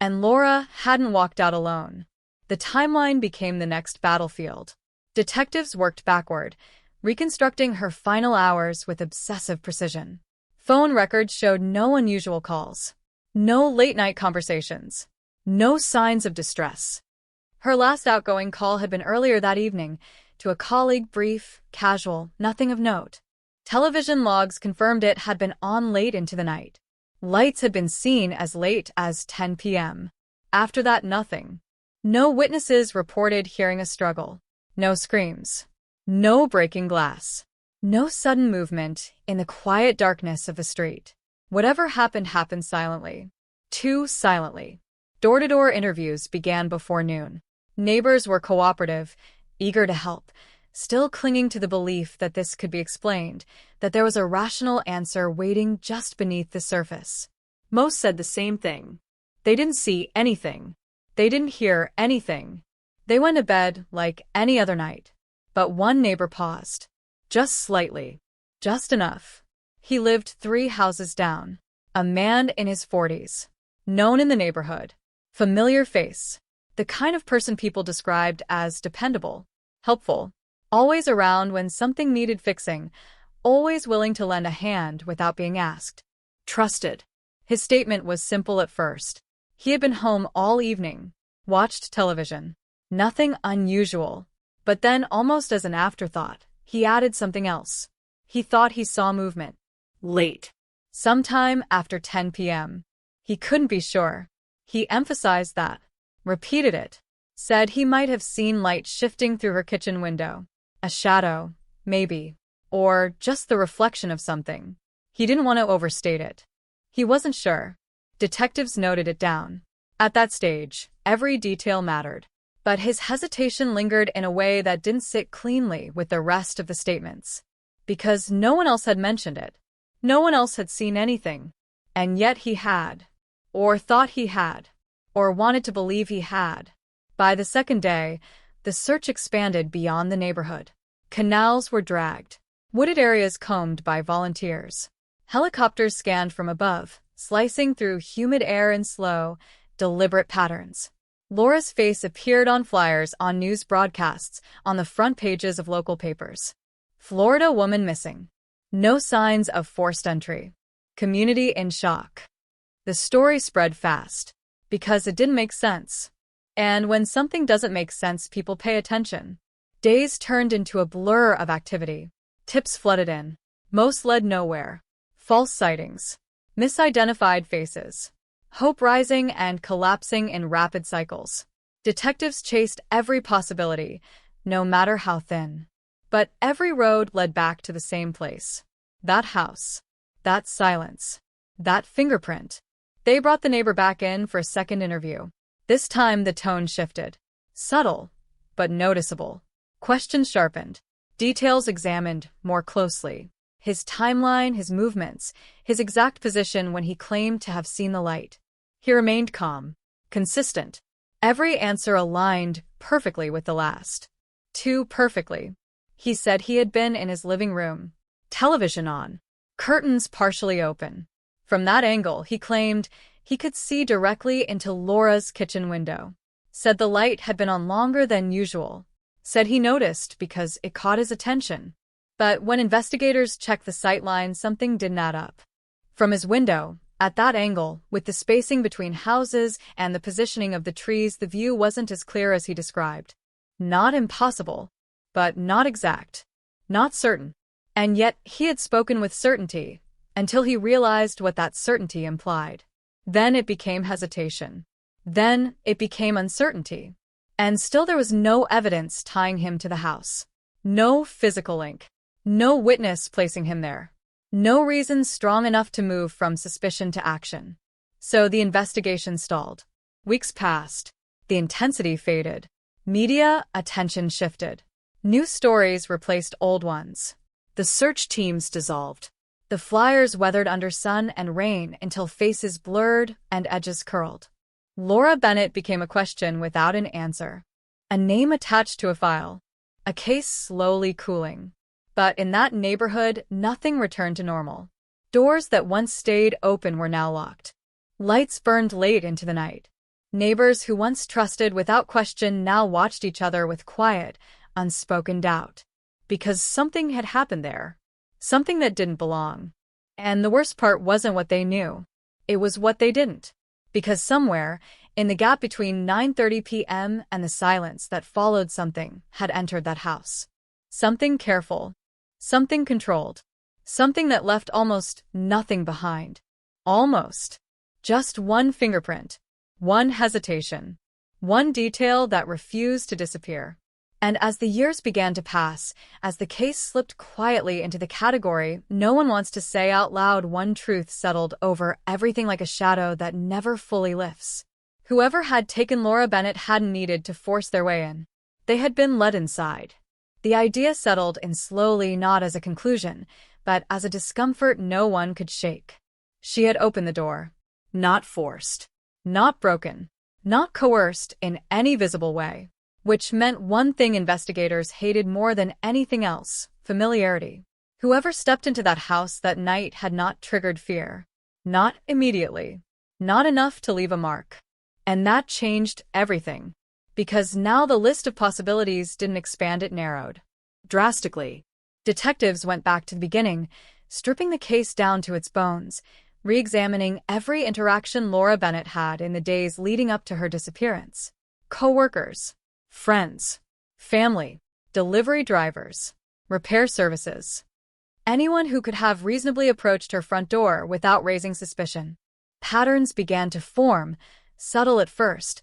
And Laura hadn't walked out alone. The timeline became the next battlefield. Detectives worked backward, reconstructing her final hours with obsessive precision. Phone records showed no unusual calls. No late-night conversations. No signs of distress. Her last outgoing call had been earlier that evening, to a colleague, brief, casual, nothing of note. Television logs confirmed it had been on late into the night. Lights had been seen as late as 10 p.m. After that, nothing. No witnesses reported hearing a struggle. No screams. No breaking glass. No sudden movement in the quiet darkness of the street. Whatever happened happened silently. Too silently. Door-to-door interviews began before noon. Neighbors were cooperative, eager to help, still clinging to the belief that this could be explained, that there was a rational answer waiting just beneath the surface. Most said the same thing. They didn't see anything. They didn't hear anything. They went to bed like any other night. But one neighbor paused. Just slightly. Just enough. He lived 3 houses down. A man in his 40s. Known in the neighborhood. Familiar face. The kind of person people described as dependable. Helpful. Always around when something needed fixing. Always willing to lend a hand without being asked. Trusted. His statement was simple at first. He had been home all evening. Watched television. Nothing unusual. But then, almost as an afterthought, he added something else. He thought he saw movement. Late. Sometime after 10 p.m. He couldn't be sure. He emphasized that. Repeated it. Said he might have seen light shifting through her kitchen window. A shadow, maybe. Or just the reflection of something. He didn't want to overstate it. He wasn't sure. Detectives noted it down. At that stage, every detail mattered. But his hesitation lingered in a way that didn't sit cleanly with the rest of the statements. Because no one else had mentioned it. No one else had seen anything. And yet he had. Or thought he had. Or wanted to believe he had. By the second day, the search expanded beyond the neighborhood. Canals were dragged. Wooded areas combed by volunteers. Helicopters scanned from above, slicing through humid air in slow, deliberate patterns. Laura's face appeared on flyers on news broadcasts on the front pages of local papers. Florida woman missing. No signs of forced entry. Community in shock. The story spread fast. because it didn't make sense. And when something doesn't make sense, people pay attention. Days turned into a blur of activity. Tips flooded in. Most led nowhere. False sightings. Misidentified faces. Hope rising and collapsing in rapid cycles. Detectives chased every possibility, no matter how thin. But every road led back to the same place. That house. That silence. That fingerprint. They brought the neighbor back in for a second interview. This time the tone shifted. Subtle, but noticeable. Questions sharpened. Details examined more closely. His timeline, his movements, his exact position when he claimed to have seen the light. He remained calm, consistent. Every answer aligned perfectly with the last. Too perfectly. He said he had been in his living room. Television on. Curtains partially open. From that angle, he claimed, he could see directly into Laura's kitchen window. Said the light had been on longer than usual. Said he noticed because it caught his attention. But when investigators checked the sightline, something didn't add up. From his window, at that angle, with the spacing between houses and the positioning of the trees, the view wasn't as clear as he described. Not impossible, but not exact. Not certain. And yet he had spoken with certainty, until he realized what that certainty implied. Then it became hesitation. Then it became uncertainty. And still there was no evidence tying him to the house. No physical link. No witness placing him there. No reason strong enough to move from suspicion to action. So the investigation stalled. Weeks passed. The intensity faded. Media attention shifted. New stories replaced old ones. The search teams dissolved. The flyers weathered under sun and rain until faces blurred and edges curled. Laura Bennett became a question without an answer. A name attached to a file. A case slowly cooling. But in that neighborhood, nothing returned to normal. Doors that once stayed open were now locked. Lights burned late into the night. Neighbors who once trusted without question now watched each other with quiet, unspoken doubt. Because something had happened there. Something that didn't belong. And the worst part wasn't what they knew. It was what they didn't. Because somewhere, in the gap between 9:30 p.m. and the silence that followed, something had entered that house. Something careful. Something controlled. Something that left almost nothing behind. Almost. Just one fingerprint. One hesitation. One detail that refused to disappear. And as the years began to pass, as the case slipped quietly into the category no one wants to say out loud, one truth settled over everything like a shadow that never fully lifts. Whoever had taken Laura Bennett hadn't needed to force their way in. They had been led inside. The idea settled in slowly, not as a conclusion, but as a discomfort no one could shake. She had opened the door. Not forced. Not broken. Not coerced in any visible way. Which meant one thing investigators hated more than anything else: familiarity. Whoever stepped into that house that night had not triggered fear. Not immediately. Not enough to leave a mark. And that changed everything. Because now the list of possibilities didn't expand, it narrowed. Drastically. Detectives went back to the beginning, stripping the case down to its bones, re-examining every interaction Laura Bennett had in the days leading up to her disappearance. Co-workers. Friends, family, delivery drivers, repair services. Anyone who could have reasonably approached her front door without raising suspicion. Patterns began to form, subtle at first,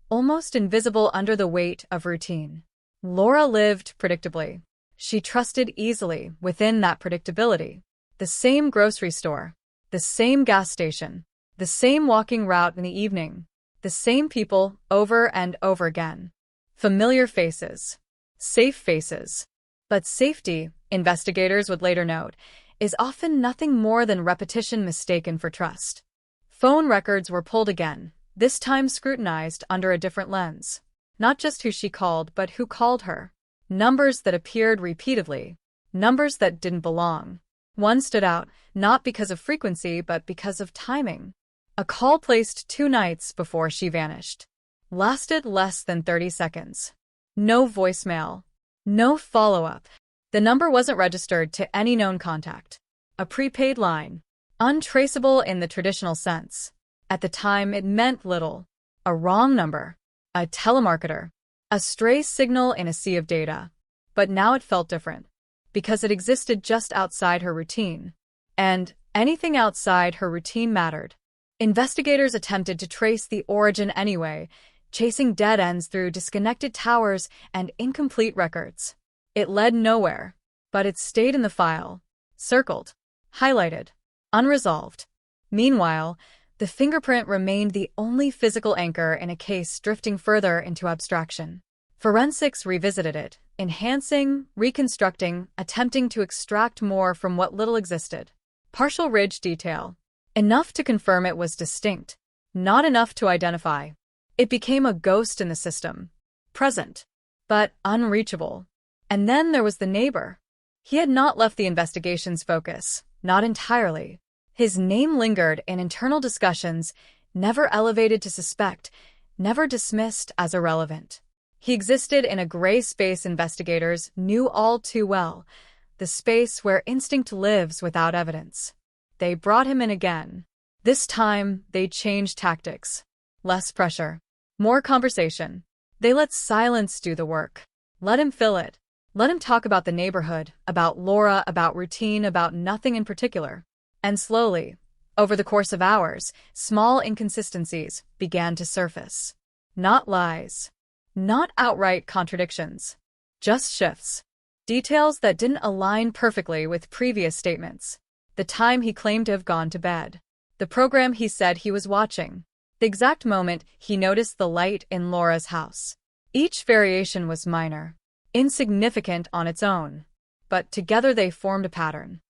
almost invisible under the weight of routine. Laura lived predictably. She trusted easily within that predictability. The same grocery store, the same gas station, the same walking route in the evening, the same people over and over again. Familiar faces. Safe faces. But safety, investigators would later note, is often nothing more than repetition mistaken for trust. Phone records were pulled again, this time scrutinized under a different lens. Not just who she called, but who called her. Numbers that appeared repeatedly. Numbers that didn't belong. One stood out, not because of frequency, but because of timing. A call placed 2 nights before she vanished. Lasted less than 30 seconds. No voicemail. No follow-up. The number wasn't registered to any known contact. A prepaid line. Untraceable in the traditional sense. At the time, it meant little. a wrong number, a telemarketer, a stray signal in a sea of data. But now it felt different, because it existed just outside her routine. And anything outside her routine mattered. Investigators attempted to trace the origin anyway, chasing dead ends through disconnected towers and incomplete records. It led nowhere, but it stayed in the file, circled, highlighted, unresolved. Meanwhile, the fingerprint remained the only physical anchor in a case drifting further into abstraction. Forensics revisited it, enhancing, reconstructing, attempting to extract more from what little existed. Partial ridge detail. Enough to confirm it was distinct, not enough to identify. It became a ghost in the system. Present, but unreachable. And then there was the neighbor. He had not left the investigation's focus, not entirely. His name lingered in internal discussions, never elevated to suspect, never dismissed as irrelevant. He existed in a gray space investigators knew all too well, the space where instinct lives without evidence. They brought him in again. This time, they changed tactics. Less pressure. More conversation. They let silence do the work. Let him fill it. Let him talk about the neighborhood, about Laura, about routine, about nothing in particular. And slowly, over the course of hours, small inconsistencies began to surface. Not lies. Not outright contradictions. Just shifts. Details that didn't align perfectly with previous statements. The time he claimed to have gone to bed. The program he said he was watching. The exact moment he noticed the light in Laura's house. Each variation was minor, insignificant on its own, but together they formed a pattern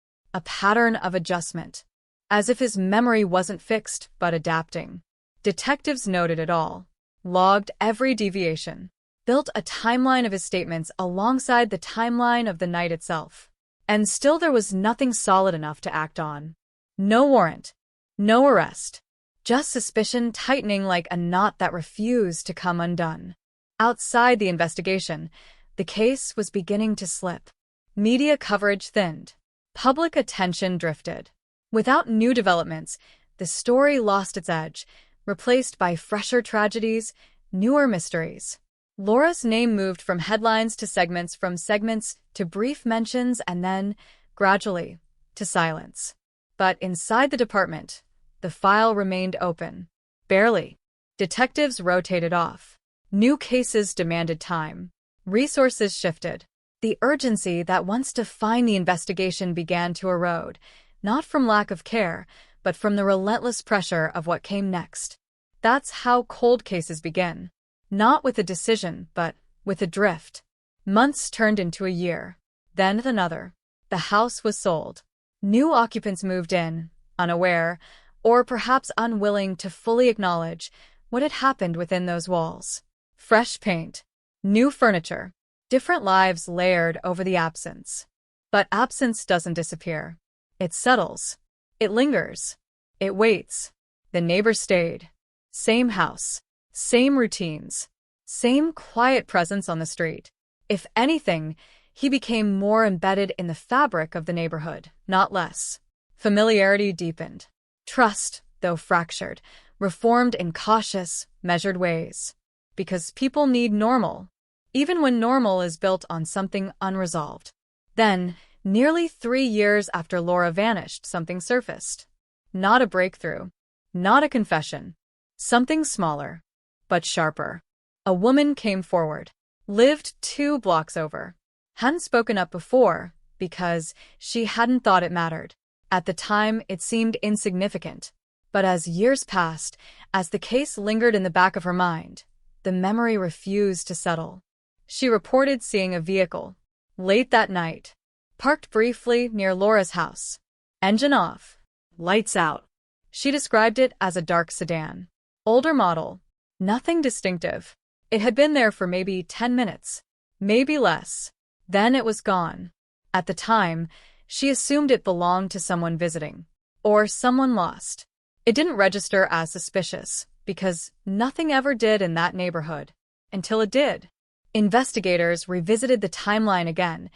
of adjustment, as if his memory wasn't fixed but adapting. Detectives noted it all, logged every deviation, built a timeline of his statements alongside the timeline of the night itself. And still there was nothing solid enough to act on. No warrant, no arrest, just suspicion tightening like a knot that refused to come undone. Outside the investigation, the case was beginning to slip. Media coverage thinned. Public attention drifted. Without new developments, the story lost its edge, replaced by fresher tragedies, newer mysteries. Laura's name moved from headlines to segments, from segments to brief mentions, and then, gradually, to silence. But inside the department, the file remained open. Barely. Detectives rotated off. New cases demanded time. Resources shifted. The urgency that once defined the investigation began to erode, not from lack of care, but from the relentless pressure of what came next. That's how cold cases begin. Not with a decision, but with a drift. Months turned into a year. Then another. The house was sold. New occupants moved in, unaware, or perhaps unwilling to fully acknowledge what had happened within those walls. Fresh paint. New furniture. Different lives layered over the absence. But absence doesn't disappear. It settles. It lingers. It waits. The neighbor stayed. Same house. Same routines. Same quiet presence on the street. If anything, he became more embedded in the fabric of the neighborhood, not less. Familiarity deepened. Trust, though fractured, reformed in cautious, measured ways. Because people need normal, even when normal is built on something unresolved. Then, nearly 3 years after Laura vanished, something surfaced. Not a breakthrough. Not a confession. Something smaller, but sharper. A woman came forward. Lived 2 blocks over. Hadn't spoken up before, because she hadn't thought it mattered. At the time, it seemed insignificant. But as years passed, as the case lingered in the back of her mind, the memory refused to settle. She reported seeing a vehicle, late that night, parked briefly near Laura's house. Engine off. Lights out. She described it as a dark sedan. Older model. Nothing distinctive. It had been there for maybe 10 minutes. Maybe less. Then it was gone. At the time, she assumed it belonged to someone visiting. Or someone lost. It didn't register as suspicious, because nothing ever did in that neighborhood. Until it did. Investigators revisited the timeline again,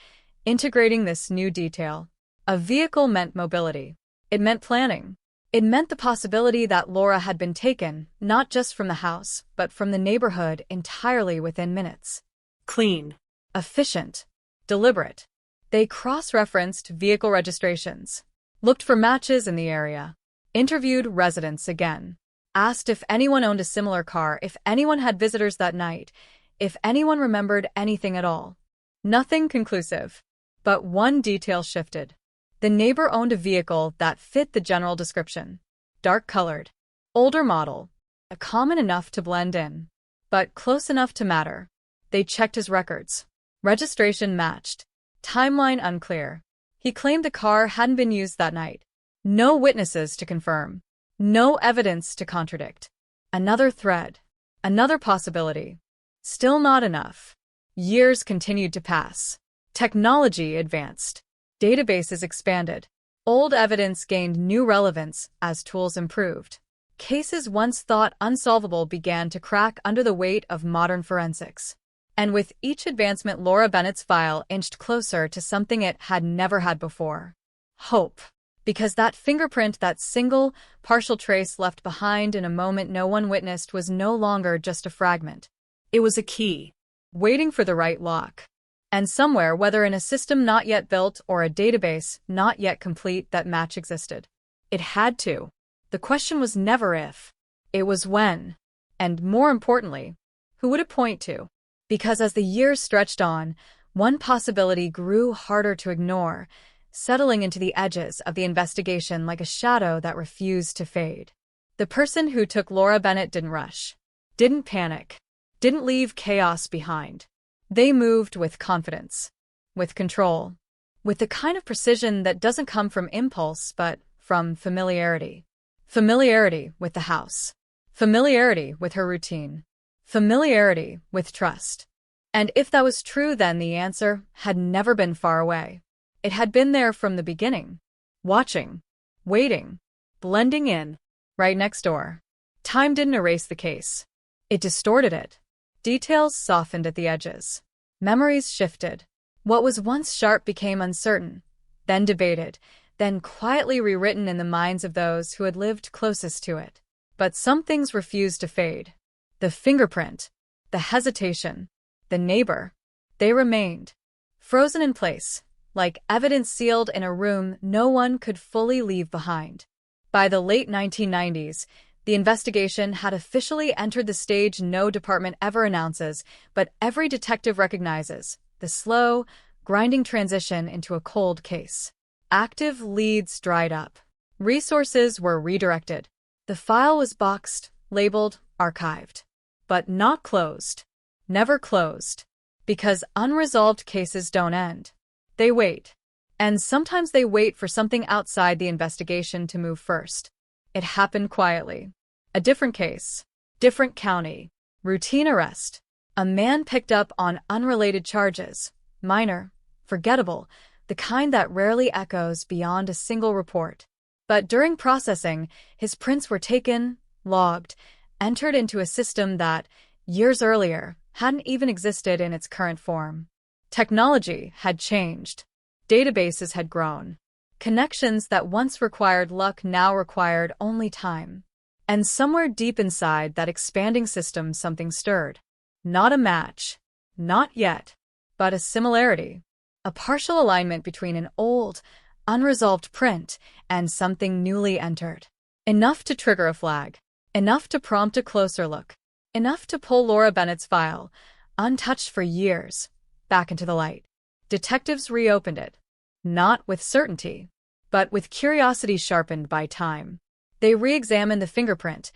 integrating this new detail. A vehicle meant mobility. It meant planning. It meant the possibility that Laura had been taken, not just from the house, but from the neighborhood entirely within minutes. Clean. Efficient. Deliberate. They cross-referenced vehicle registrations, looked for matches in the area, interviewed residents again, asked if anyone owned a similar car, if anyone had visitors that night, if anyone remembered anything at all. Nothing conclusive. But one detail shifted. The neighbor owned a vehicle that fit the general description. Dark-colored. Older model. Common enough to blend in, but close enough to matter. They checked his records. Registration matched. Timeline unclear. He claimed the car hadn't been used that night. No witnesses to confirm. No evidence to contradict. Another thread. Another possibility. Still not enough. Years continued to pass. Technology advanced. Databases expanded. Old evidence gained new relevance as tools improved. Cases once thought unsolvable began to crack under the weight of modern forensics. And with each advancement, Laura Bennett's file inched closer to something it had never had before. Hope. Because that fingerprint, that single, partial trace left behind in a moment no one witnessed, was no longer just a fragment. It was a key, waiting for the right lock. And somewhere, whether in a system not yet built or a database not yet complete, that match existed. It had to. The question was never if. It was when. And more importantly, who would it point to? Because as the years stretched on, one possibility grew harder to ignore, settling into the edges of the investigation like a shadow that refused to fade. The person who took Laura Bennett didn't rush, didn't panic, didn't leave chaos behind. They moved with confidence, with control, with the kind of precision that doesn't come from impulse but from familiarity. Familiarity with the house. Familiarity with her routine. Familiarity with trust. And if that was true, then the answer had never been far away. It had been there from the beginning. Watching. Waiting. Blending in. Right next door. Time didn't erase the case. It distorted it. Details softened at the edges. Memories shifted. What was once sharp became uncertain, then debated, then quietly rewritten in the minds of those who had lived closest to it. But some things refused to fade. The fingerprint, the hesitation, the neighbor, they remained, frozen in place, like evidence sealed in a room no one could fully leave behind. By the late 1990s, the investigation had officially entered the stage no department ever announces, but every detective recognizes: the slow, grinding transition into a cold case. Active leads dried up. Resources were redirected. The file was boxed, labeled, archived. But not closed. Never closed. Because unresolved cases don't end. They wait. And sometimes they wait for something outside the investigation to move first. It happened quietly. A different case. Different county. Routine arrest. A man picked up on unrelated charges. Minor. Forgettable. The kind that rarely echoes beyond a single report. But during processing, his prints were taken, logged, entered into a system that, years earlier, hadn't even existed in its current form. Technology had changed. Databases had grown. Connections that once required luck now required only time. And somewhere deep inside that expanding system something stirred. Not a match. Not yet. But a similarity. A partial alignment between an old, unresolved print and something newly entered. Enough to trigger a flag. Enough to prompt a closer look. Enough to pull Laura Bennett's file, untouched for years, back into the light. Detectives reopened it. Not with certainty, but with curiosity sharpened by time. They re-examined the fingerprint,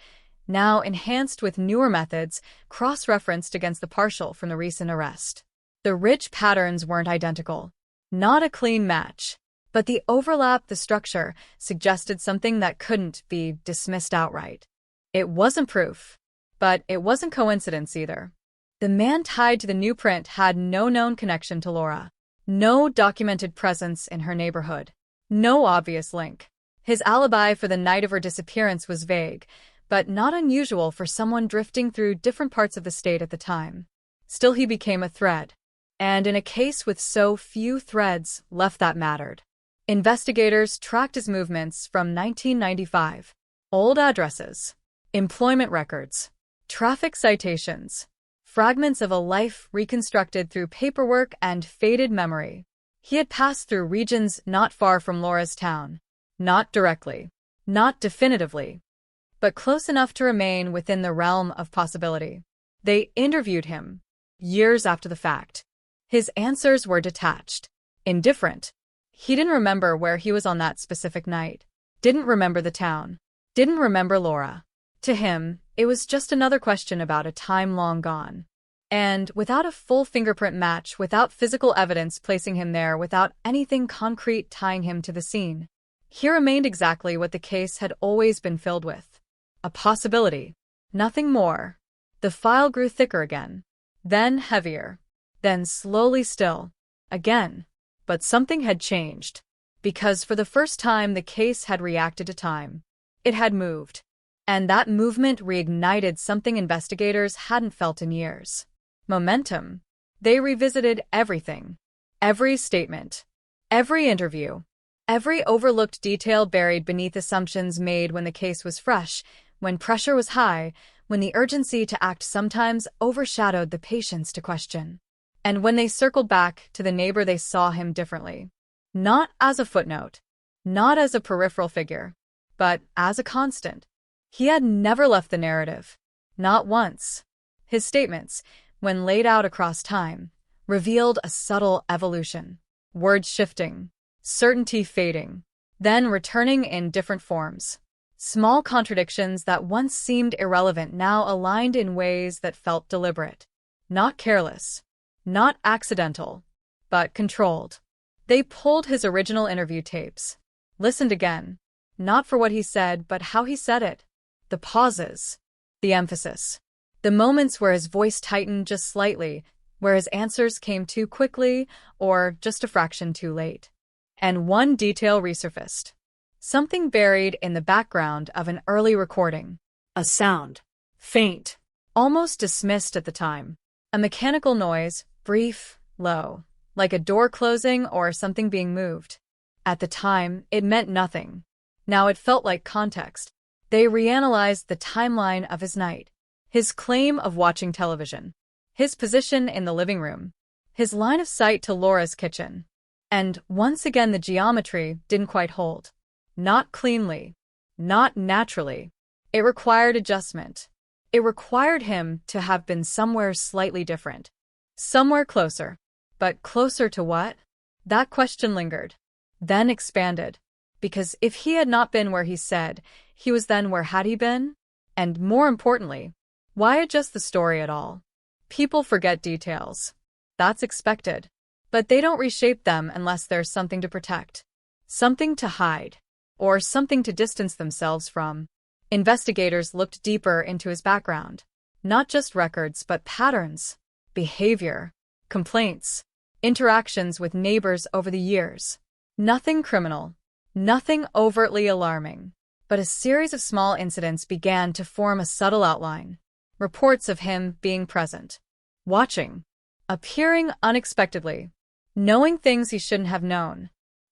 now enhanced with newer methods, cross-referenced against the partial from the recent arrest. The ridge patterns weren't identical. Not a clean match. But the overlap, the structure, suggested something that couldn't be dismissed outright. It wasn't proof, but it wasn't coincidence either. The man tied to the new print had no known connection to Laura. No documented presence in her neighborhood. No obvious link. His alibi for the night of her disappearance was vague, but not unusual for someone drifting through different parts of the state at the time. Still, he became a thread. And in a case with so few threads left that mattered. Investigators tracked his movements from 1995. Old addresses, employment records, traffic citations, fragments of a life reconstructed through paperwork and faded memory. He had passed through regions not far from Laura's town. Not directly, not definitively, but close enough to remain within the realm of possibility. They interviewed him, years after the fact. His answers were detached, indifferent. He didn't remember where he was on that specific night, didn't remember the town, didn't remember Laura. To him, it was just another question about a time long gone. And without a full fingerprint match, without physical evidence placing him there, without anything concrete tying him to the scene, he remained exactly what the case had always been filled with. A possibility. Nothing more. The file grew thicker again, then heavier, then slowly still, again. But something had changed, because for the first time the case had reacted to time. It had moved, and that movement reignited something investigators hadn't felt in years. Momentum. They revisited everything. Every statement. Every interview. Every overlooked detail buried beneath assumptions made when the case was fresh, when pressure was high, when the urgency to act sometimes overshadowed the patience to question. And when they circled back to the neighbor, they saw him differently. Not as a footnote, not as a peripheral figure, but as a constant. He had never left the narrative. Not once. His statements, when laid out across time, revealed a subtle evolution. Words shifting, certainty fading, then returning in different forms. Small contradictions that once seemed irrelevant now aligned in ways that felt deliberate. Not careless. Not accidental, but controlled. They pulled his original interview tapes, listened again, not for what he said, but how he said it. The pauses, the emphasis, the moments where his voice tightened just slightly, where his answers came too quickly or just a fraction too late. And one detail resurfaced. Something buried in the background of an early recording. A sound. Faint. Almost dismissed at the time. A mechanical noise. Brief, low, like a door closing or something being moved. At the time, it meant nothing. Now it felt like context. They reanalyzed the timeline of his night, his claim of watching television, his position in the living room, his line of sight to Laura's kitchen. And once again the geometry didn't quite hold. Not cleanly, not naturally. It required adjustment. It required him to have been somewhere slightly different. Somewhere closer. But closer to what? That question lingered, then expanded. Because if he had not been where he said he was, then where had he been? And more importantly, why adjust the story at all? People forget details. That's expected. But they don't reshape them unless there's something to protect, something to hide, or something to distance themselves from. Investigators looked deeper into his background. Not just records, but patterns. Behavior, complaints, interactions with neighbors over the years. Nothing criminal, nothing overtly alarming, but a series of small incidents began to form a subtle outline. Reports of him being present, watching, appearing unexpectedly, knowing things he shouldn't have known,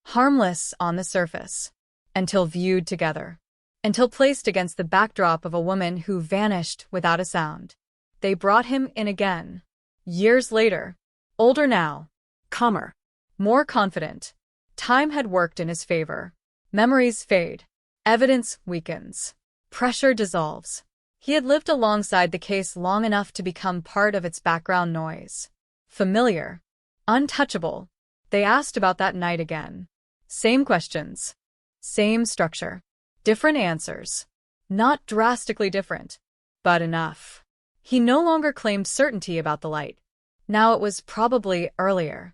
harmless on the surface, until viewed together, until placed against the backdrop of a woman who vanished without a sound. They brought him in again. Years later, older now, calmer, more confident. Time had worked in his favor. Memories fade. Evidence weakens. Pressure dissolves. He had lived alongside the case long enough to become part of its background noise. Familiar. Untouchable. They asked about that night again. Same questions. Same structure. Different answers. Not drastically different, but enough. He no longer claimed certainty about the light. Now it was probably earlier.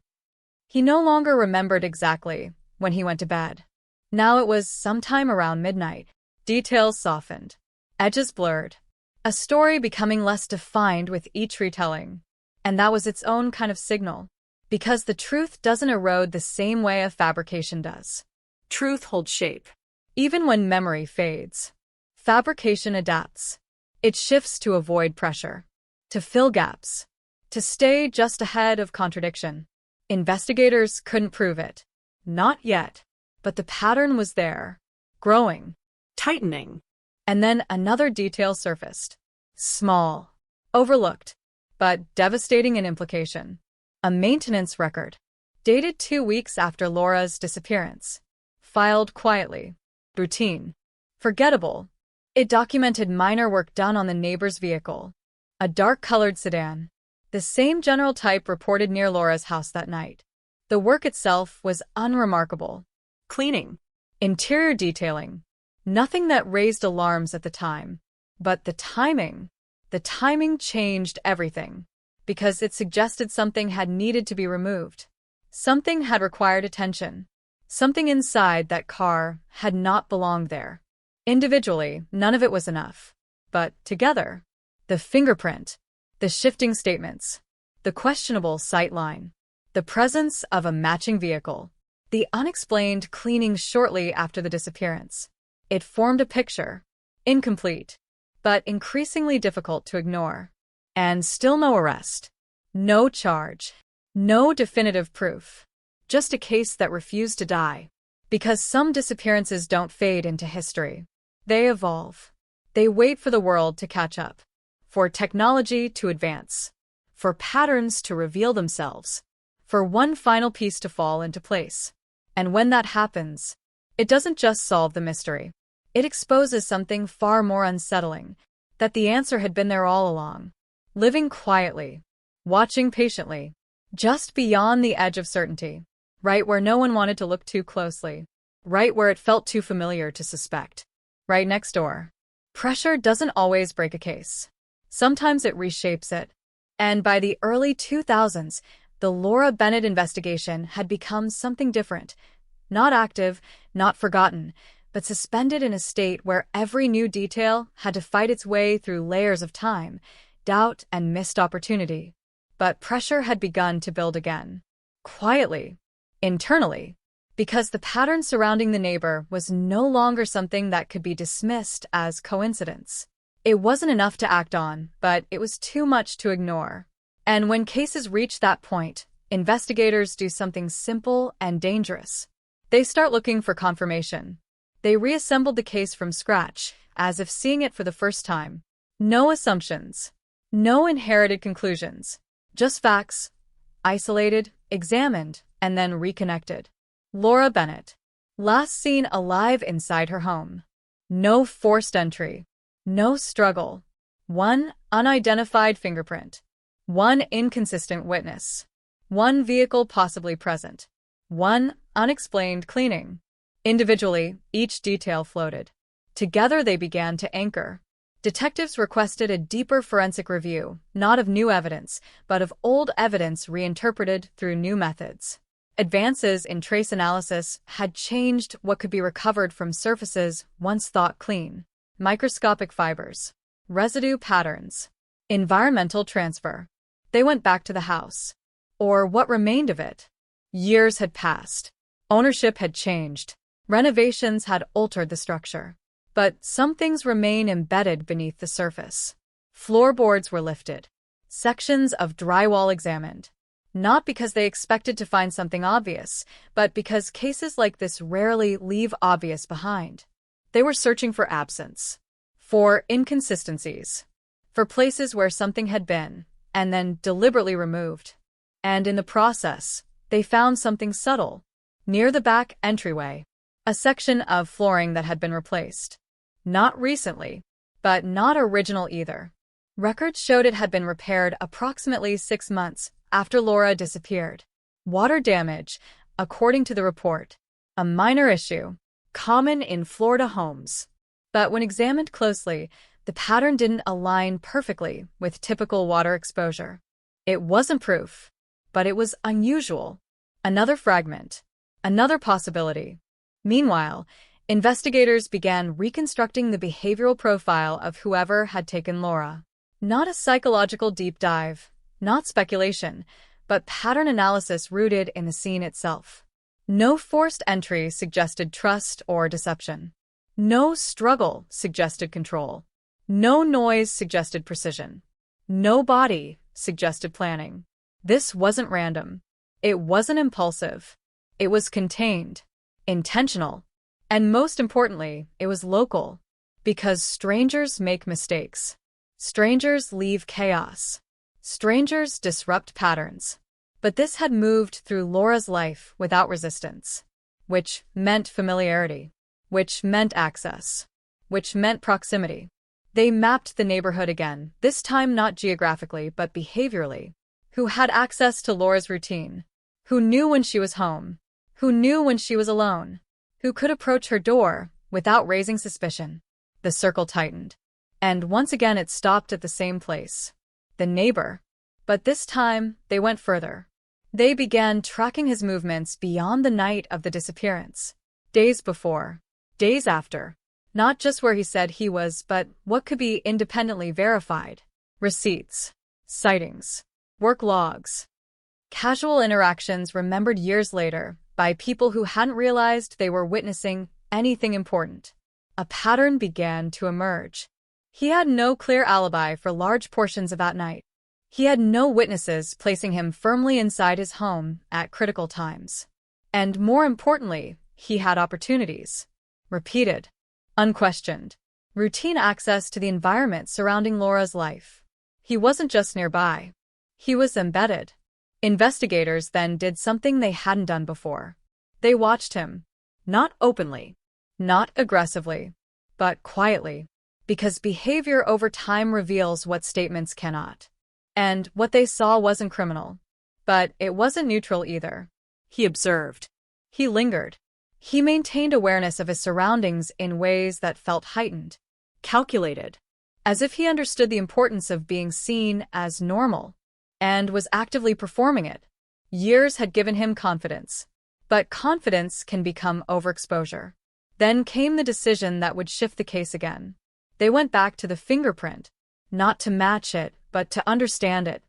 He no longer remembered exactly when he went to bed. Now it was sometime around midnight. Details softened. Edges blurred. A story becoming less defined with each retelling. And that was its own kind of signal. Because the truth doesn't erode the same way a fabrication does. Truth holds shape. Even when memory fades. Fabrication adapts. It shifts to avoid pressure, to fill gaps, to stay just ahead of contradiction. Investigators couldn't prove it. Not yet. But the pattern was there, growing, tightening. And then another detail surfaced. Small, overlooked, but devastating in implication. A maintenance record, dated 2 weeks after Laura's disappearance. Filed quietly. Routine. Forgettable. It documented minor work done on the neighbor's vehicle. A dark-colored sedan. The same general type reported near Laura's house that night. The work itself was unremarkable. Cleaning. Interior detailing. Nothing that raised alarms at the time. But the timing changed everything. Because it suggested something had needed to be removed. Something had required attention. Something inside that car had not belonged there. Individually, none of it was enough. But together, the fingerprint, the shifting statements, the questionable sightline, the presence of a matching vehicle, the unexplained cleaning shortly after the disappearance. It formed a picture, incomplete, but increasingly difficult to ignore. And still no arrest, no charge, no definitive proof. Just a case that refused to die. Because some disappearances don't fade into history. They evolve. They wait for the world to catch up. For technology to advance. For patterns to reveal themselves. For one final piece to fall into place. And when that happens, it doesn't just solve the mystery. It exposes something far more unsettling, that the answer had been there all along. Living quietly, watching patiently, just beyond the edge of certainty. Right where no one wanted to look too closely. Right where it felt too familiar to suspect. Right next door. Pressure doesn't always break a case. Sometimes it reshapes it. And by the early 2000s, the Laura Bennett investigation had become something different. Not active, not forgotten, but suspended in a state where every new detail had to fight its way through layers of time, doubt, and missed opportunity. But pressure had begun to build again. Quietly. Internally. Because the pattern surrounding the neighbor was no longer something that could be dismissed as coincidence. It wasn't enough to act on, but it was too much to ignore. And when cases reach that point, investigators do something simple and dangerous. They start looking for confirmation. They reassembled the case from scratch, as if seeing it for the first time. No assumptions. No inherited conclusions. Just facts. Isolated, examined, and then reconnected. Laura Bennett. Last seen alive inside her home. No forced entry. No struggle. One unidentified fingerprint. One inconsistent witness. One vehicle possibly present. One unexplained cleaning. Individually, each detail floated. Together they began to anchor. Detectives requested a deeper forensic review, not of new evidence, but of old evidence reinterpreted through new methods. Advances in trace analysis had changed what could be recovered from surfaces once thought clean. Microscopic fibers. Residue patterns. Environmental transfer. They went back to the house. Or what remained of it. Years had passed. Ownership had changed. Renovations had altered the structure. But some things remain embedded beneath the surface. Floorboards were lifted. Sections of drywall examined. Not because they expected to find something obvious, but because cases like this rarely leave obvious behind. They were searching for absence. For inconsistencies. For places where something had been, and then deliberately removed. And in the process, they found something subtle. Near the back entryway. A section of flooring that had been replaced. Not recently, but not original either. Records showed it had been repaired approximately 6 months after Laura disappeared. Water damage, according to the report. A minor issue, common in Florida homes. But when examined closely, the pattern didn't align perfectly with typical water exposure. It wasn't proof, but it was unusual. Another fragment. Another possibility. Meanwhile, investigators began reconstructing the behavioral profile of whoever had taken Laura. Not a psychological deep dive, not speculation, but pattern analysis rooted in the scene itself. No forced entry suggested trust or deception. No struggle suggested control. No noise suggested precision. No body suggested planning. This wasn't random. It wasn't impulsive. It was contained. intentional, and most importantly, it was local. Because strangers make mistakes. Strangers leave chaos. Strangers disrupt patterns. But this had moved through Laura's life without resistance, which meant familiarity, which meant access, which meant proximity. They mapped the neighborhood again, this time not geographically but behaviorally. Who had access to Laura's routine? Who knew when she was home? Who knew when she was alone? Who could approach her door without raising suspicion? The circle tightened. And once again it stopped at the same place. The neighbor. But this time, they went further. They began tracking his movements beyond the night of the disappearance. Days before. Days after. Not just where he said he was, but what could be independently verified. Receipts. Sightings. Work logs. Casual interactions remembered years later by people who hadn't realized they were witnessing anything important. A pattern began to emerge. He had no clear alibi for large portions of that night. He had no witnesses placing him firmly inside his home at critical times. And more importantly, he had opportunities. Repeated. Unquestioned. Routine access to the environment surrounding Laura's life. He wasn't just nearby. He was embedded. Investigators then did something they hadn't done before. They watched him. Not openly. Not aggressively. But quietly. Because behavior over time reveals what statements cannot. And what they saw wasn't criminal. But it wasn't neutral either. He observed. He lingered. He maintained awareness of his surroundings in ways that felt heightened. Calculated. As if he understood the importance of being seen as normal. And was actively performing it. Years had given him confidence. But confidence can become overexposure. Then came the decision that would shift the case again. They went back to the fingerprint. Not to match it, but to understand it.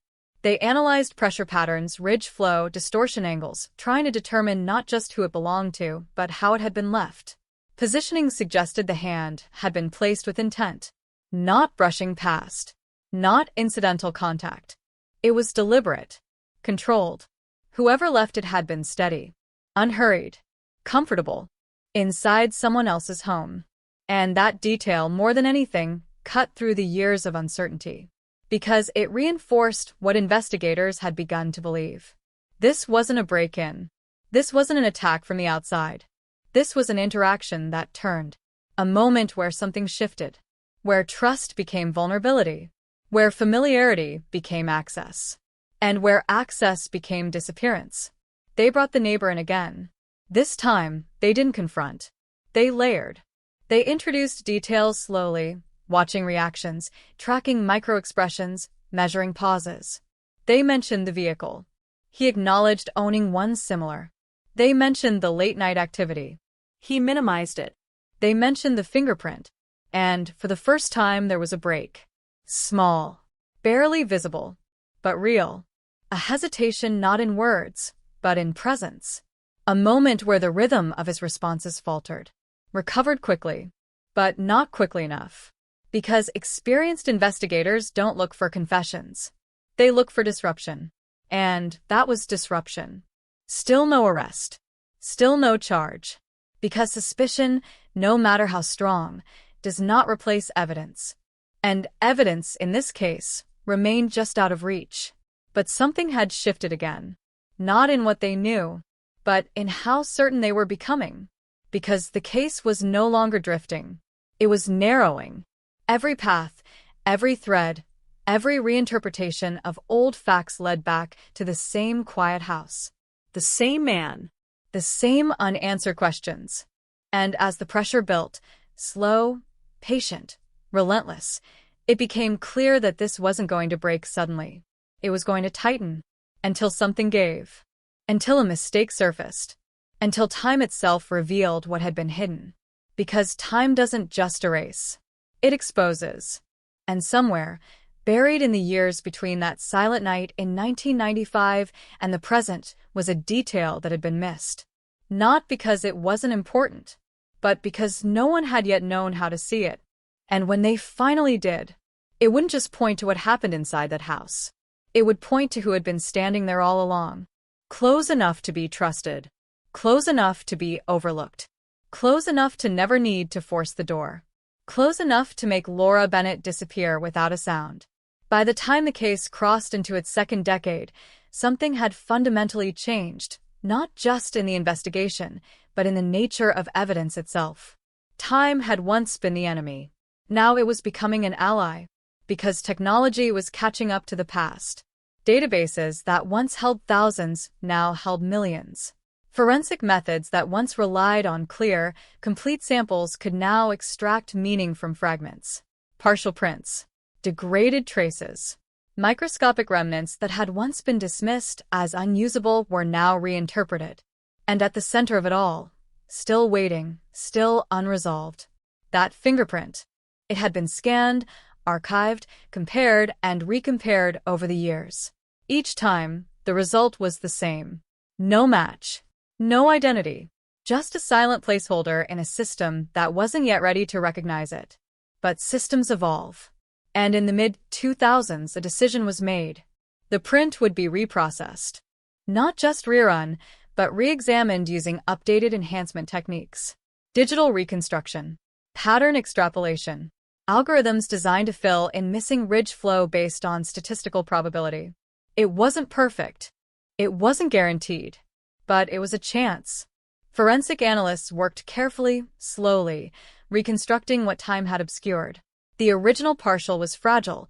They analyzed pressure patterns, ridge flow, distortion angles, trying to determine not just who it belonged to, but how it had been left. Positioning suggested the hand had been placed with intent. Not brushing past. Not incidental contact. It was deliberate. Controlled. Whoever left it had been steady. Unhurried. Comfortable. Inside someone else's home. And that detail, more than anything, cut through the years of uncertainty. Because it reinforced what investigators had begun to believe. This wasn't a break-in. This wasn't an attack from the outside. This was an interaction that turned. A moment where something shifted. Where trust became vulnerability. Where familiarity became access. And where access became disappearance. They brought the neighbor in again. This time, they didn't confront. They layered. They introduced details slowly, watching reactions, tracking micro-expressions, measuring pauses. They mentioned the vehicle. He acknowledged owning one similar. They mentioned the late-night activity. He minimized it. They mentioned the fingerprint. And, for the first time, there was a break. Small. Barely visible. But real. A hesitation not in words, but in presence. A moment where the rhythm of his responses faltered. Recovered quickly. But not quickly enough. Because experienced investigators don't look for confessions. They look for disruption. And that was disruption. Still no arrest. Still no charge. Because suspicion, no matter how strong, does not replace evidence. And evidence, in this case, remained just out of reach. But something had shifted again. Not in what they knew, but in how certain they were becoming. Because the case was no longer drifting. It was narrowing. Every path, every thread, every reinterpretation of old facts led back to the same quiet house. The same man. The same unanswered questions. And as the pressure built, slow, patient, relentless, it became clear that this wasn't going to break suddenly. It was going to tighten. Until something gave. Until a mistake surfaced. Until time itself revealed what had been hidden. Because time doesn't just erase. It exposes. And somewhere, buried in the years between that silent night in 1995 and the present, was a detail that had been missed. Not because it wasn't important, but because no one had yet known how to see it. And when they finally did, it wouldn't just point to what happened inside that house. It would point to who had been standing there all along. Close enough to be trusted. Close enough to be overlooked. Close enough to never need to force the door. Close enough to make Laura Bennett disappear without a sound. By the time the case crossed into its second decade, something had fundamentally changed, not just in the investigation, but in the nature of evidence itself. Time had once been the enemy. Now it was becoming an ally, because technology was catching up to the past. Databases that once held thousands now held millions. Forensic methods that once relied on clear, complete samples could now extract meaning from fragments. Partial prints, degraded traces, microscopic remnants that had once been dismissed as unusable were now reinterpreted. And at the center of it all, still waiting, still unresolved, that fingerprint. It had been scanned, archived, compared, and recompared over the years. Each time, the result was the same. No match. No identity. Just a silent placeholder in a system that wasn't yet ready to recognize it. But systems evolve. And in the mid-2000s, a decision was made. The print would be reprocessed. Not just rerun, but re-examined using updated enhancement techniques. Digital reconstruction. Pattern extrapolation. Algorithms designed to fill in missing ridge flow based on statistical probability. It wasn't perfect. It wasn't guaranteed. But it was a chance. Forensic analysts worked carefully, slowly, reconstructing what time had obscured. The original partial was fragile.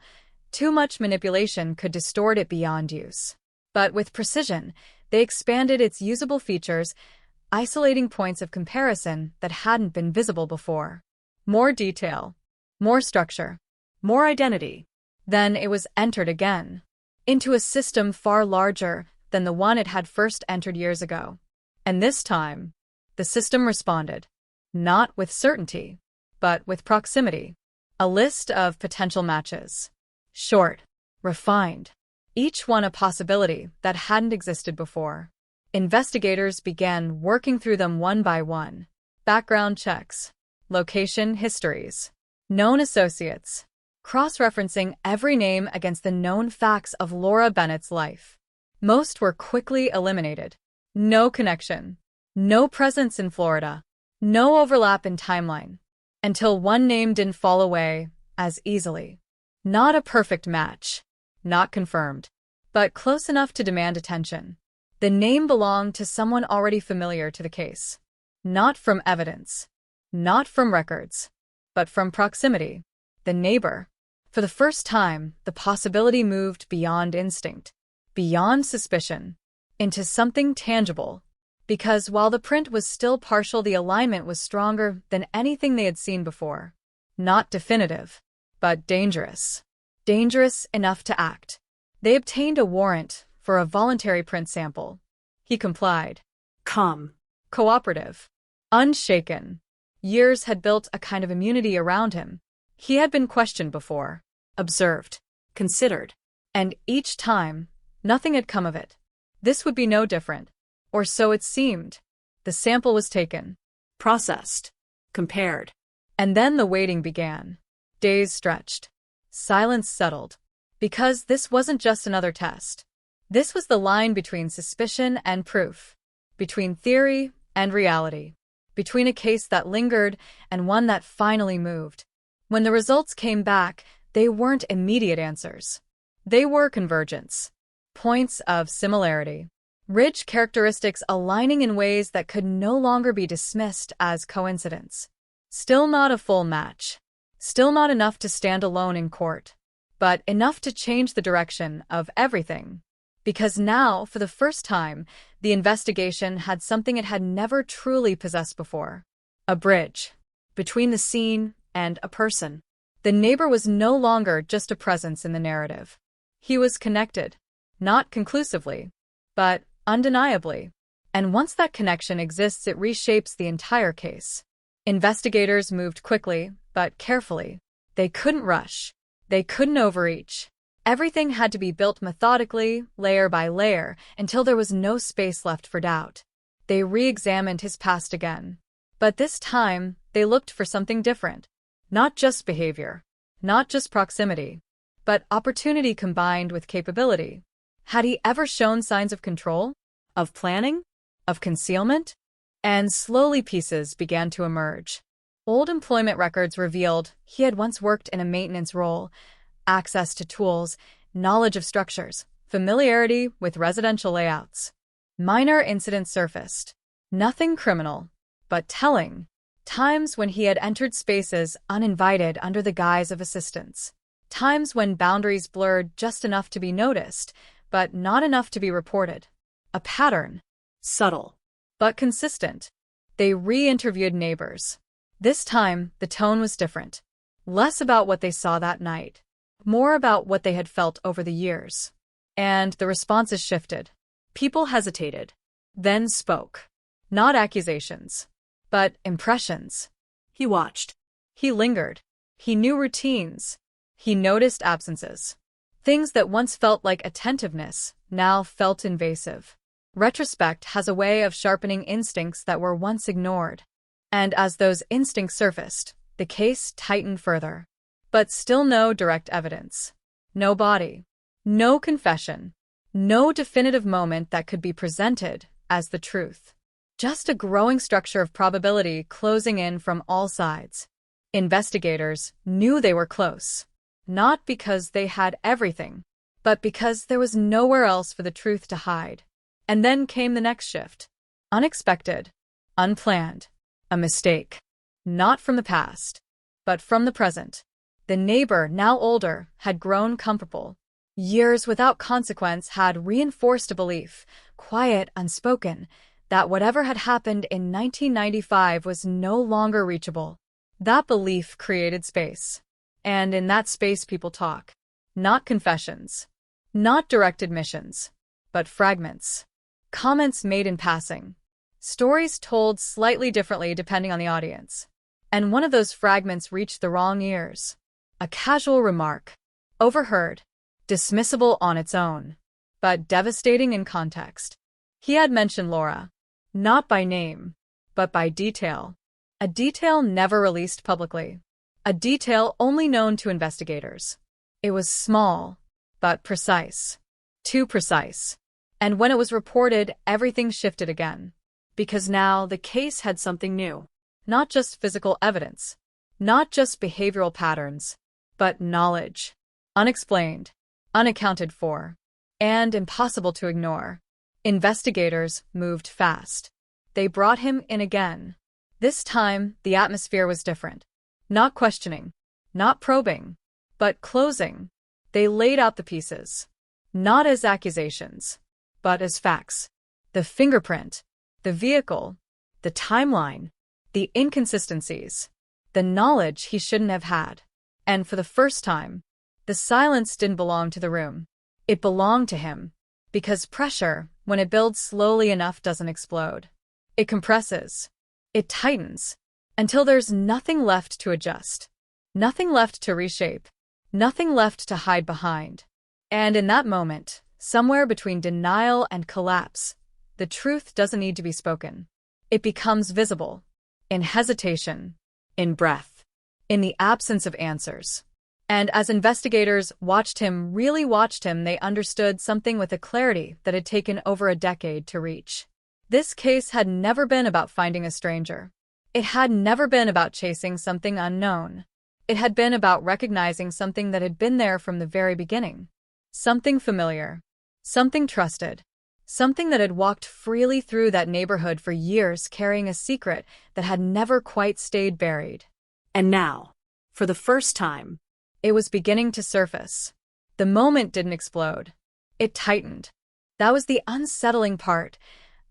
Too much manipulation could distort it beyond use. But with precision, they expanded its usable features, isolating points of comparison that hadn't been visible before. More detail, more structure, more identity. Then it was entered again, into a system far larger than the one it had first entered years ago. And this time, the system responded, not with certainty, but with proximity. A list of potential matches. Short, refined, each one a possibility that hadn't existed before. Investigators began working through them one by one. Background checks, location histories, known associates, cross-referencing every name against the known facts of Laura Bennett's life. Most were quickly eliminated. No connection. No presence in Florida. No overlap in timeline. Until one name didn't fall away as easily. Not a perfect match. Not confirmed. But close enough to demand attention. The name belonged to someone already familiar to the case. Not from evidence. Not from records. But from proximity. The neighbor. For the first time, the possibility moved beyond instinct. Beyond suspicion, into something tangible. Because while the print was still partial, the alignment was stronger than anything they had seen before. Not definitive, but dangerous. Dangerous enough to act. They obtained a warrant for a voluntary print sample. He complied. Calm. Cooperative. Unshaken. Years had built a kind of immunity around him. He had been questioned before, observed, considered. And each time, nothing had come of it. This would be no different. Or so it seemed. The sample was taken, processed, compared. And then the waiting began. Days stretched. Silence settled. Because this wasn't just another test. This was the line between suspicion and proof. Between theory and reality. Between a case that lingered and one that finally moved. When the results came back, they weren't immediate answers. They were convergence. Points of similarity. Ridge characteristics aligning in ways that could no longer be dismissed as coincidence. Still not a full match. Still not enough to stand alone in court. But enough to change the direction of everything. Because now, for the first time, the investigation had something it had never truly possessed before. A bridge. Between the scene and a person. The neighbor was no longer just a presence in the narrative. He was connected. Not conclusively, but undeniably. And once that connection exists, it reshapes the entire case. Investigators moved quickly, but carefully. They couldn't rush. They couldn't overreach. Everything had to be built methodically, layer by layer, until there was no space left for doubt. They re-examined his past again. But this time, they looked for something different. Not just behavior. Not just proximity. But opportunity combined with capability. Had he ever shown signs of control? Of planning? Of concealment? And slowly pieces began to emerge. Old employment records revealed he had once worked in a maintenance role, access to tools, knowledge of structures, familiarity with residential layouts. Minor incidents surfaced. Nothing criminal, but telling. Times when he had entered spaces uninvited under the guise of assistance. Times when boundaries blurred just enough to be noticed, but not enough to be reported. A pattern. Subtle, but consistent. They re-interviewed neighbors. This time, the tone was different. Less about what they saw that night, more about what they had felt over the years. And the responses shifted. People hesitated, then spoke. Not accusations, but impressions. He watched. He lingered. He knew routines. He noticed absences. Things that once felt like attentiveness now felt invasive. Retrospect has a way of sharpening instincts that were once ignored. And as those instincts surfaced, the case tightened further. But still no direct evidence. No body. No confession. No definitive moment that could be presented as the truth. Just a growing structure of probability closing in from all sides. Investigators knew they were close. Not because they had everything, but because there was nowhere else for the truth to hide. And then came the next shift. Unexpected. Unplanned. A mistake. Not from the past, but from the present. The neighbor, now older, had grown comfortable. Years without consequence had reinforced a belief, quiet, unspoken, that whatever had happened in 1995 was no longer reachable. That belief created space. And in that space people talk. Not confessions. Not direct admissions. But fragments. Comments made in passing. Stories told slightly differently depending on the audience. And one of those fragments reached the wrong ears. A casual remark. Overheard. Dismissible on its own. But devastating in context. He had mentioned Laura. Not by name, but by detail. A detail never released publicly. A detail only known to investigators. It was small, but precise. Too precise. And when it was reported, everything shifted again. Because now the case had something new. Not just physical evidence. Not just behavioral patterns. But knowledge. Unexplained. Unaccounted for. And impossible to ignore. Investigators moved fast. They brought him in again. This time, the atmosphere was different. Not questioning. Not probing. But closing. They laid out the pieces. Not as accusations, but as facts. The fingerprint. The vehicle. The timeline. The inconsistencies. The knowledge he shouldn't have had. And for the first time, the silence didn't belong to the room. It belonged to him. Because pressure, when it builds slowly enough, doesn't explode. It compresses. It tightens. Until there's nothing left to adjust. Nothing left to reshape. Nothing left to hide behind. And in that moment, somewhere between denial and collapse, the truth doesn't need to be spoken. It becomes visible. In hesitation. In breath. In the absence of answers. And as investigators really watched him, they understood something with a clarity that had taken over a decade to reach. This case had never been about finding a stranger. It had never been about chasing something unknown. It had been about recognizing something that had been there from the very beginning. Something familiar. Something trusted. Something that had walked freely through that neighborhood for years, carrying a secret that had never quite stayed buried. And now, for the first time, it was beginning to surface. The moment didn't explode. It tightened. That was the unsettling part.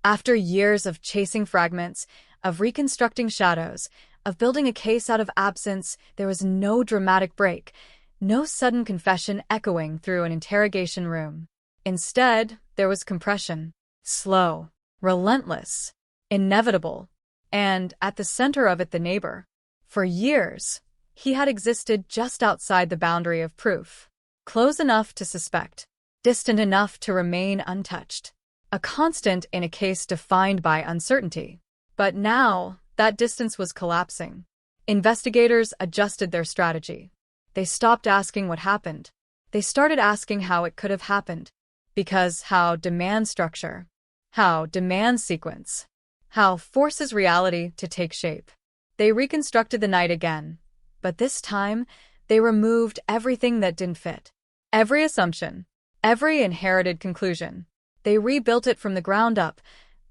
After years of chasing fragments, of reconstructing shadows, of building a case out of absence, there was no dramatic break, no sudden confession echoing through an interrogation room. Instead, there was compression. Slow, relentless, inevitable. And at the center of it, the neighbor. For years, he had existed just outside the boundary of proof. Close enough to suspect. Distant enough to remain untouched. A constant in a case defined by uncertainty. But now, that distance was collapsing. Investigators adjusted their strategy. They stopped asking what happened. They started asking how it could have happened. Because how demands structure. how demand sequence, how forces reality to take shape. They reconstructed the night again, but this time they removed everything that didn't fit. Every assumption, every inherited conclusion. They rebuilt it from the ground up,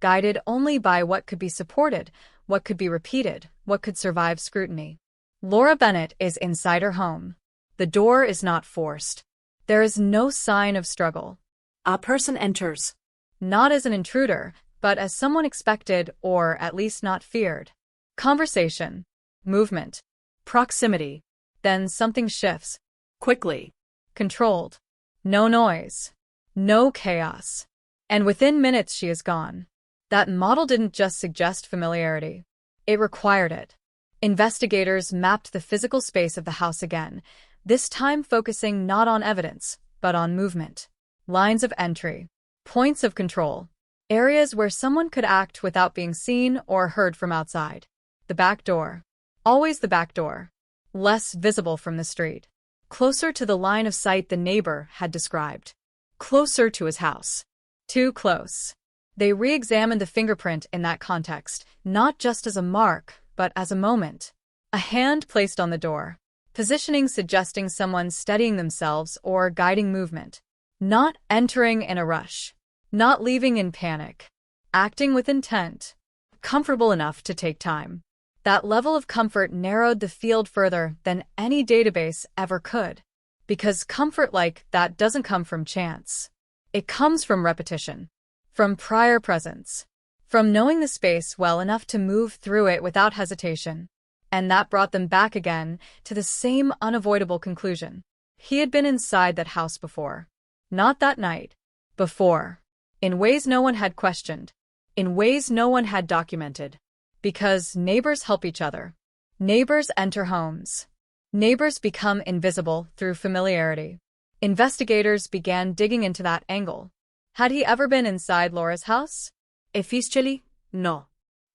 guided only by what could be supported, what could be repeated, what could survive scrutiny. Laura Bennett is inside her home. The door is not forced. There is no sign of struggle. A person enters. Not as an intruder, but as someone expected or at least not feared. Conversation, movement, proximity. Then something shifts. Quickly. Controlled. No noise. No chaos. And within minutes she is gone. That model didn't just suggest familiarity. It required it. Investigators mapped the physical space of the house again, this time focusing not on evidence, but on movement. Lines of entry. Points of control. Areas where someone could act without being seen or heard from outside. The back door. Always the back door. Less visible from the street. Closer to the line of sight the neighbor had described. Closer to his house. Too close. They re-examined the fingerprint in that context, not just as a mark, but as a moment. A hand placed on the door. Positioning suggesting someone steadying themselves or guiding movement. Not entering in a rush. Not leaving in panic. Acting with intent. Comfortable enough to take time. That level of comfort narrowed the field further than any database ever could. Because comfort like that doesn't come from chance. It comes from repetition. From prior presence. From knowing the space well enough to move through it without hesitation. And that brought them back again to the same unavoidable conclusion. He had been inside that house before. Not that night. Before. In ways no one had questioned. In ways no one had documented. Because neighbors help each other. Neighbors enter homes. Neighbors become invisible through familiarity. Investigators began digging into that angle. Had he ever been inside Laura's house? Officially, no.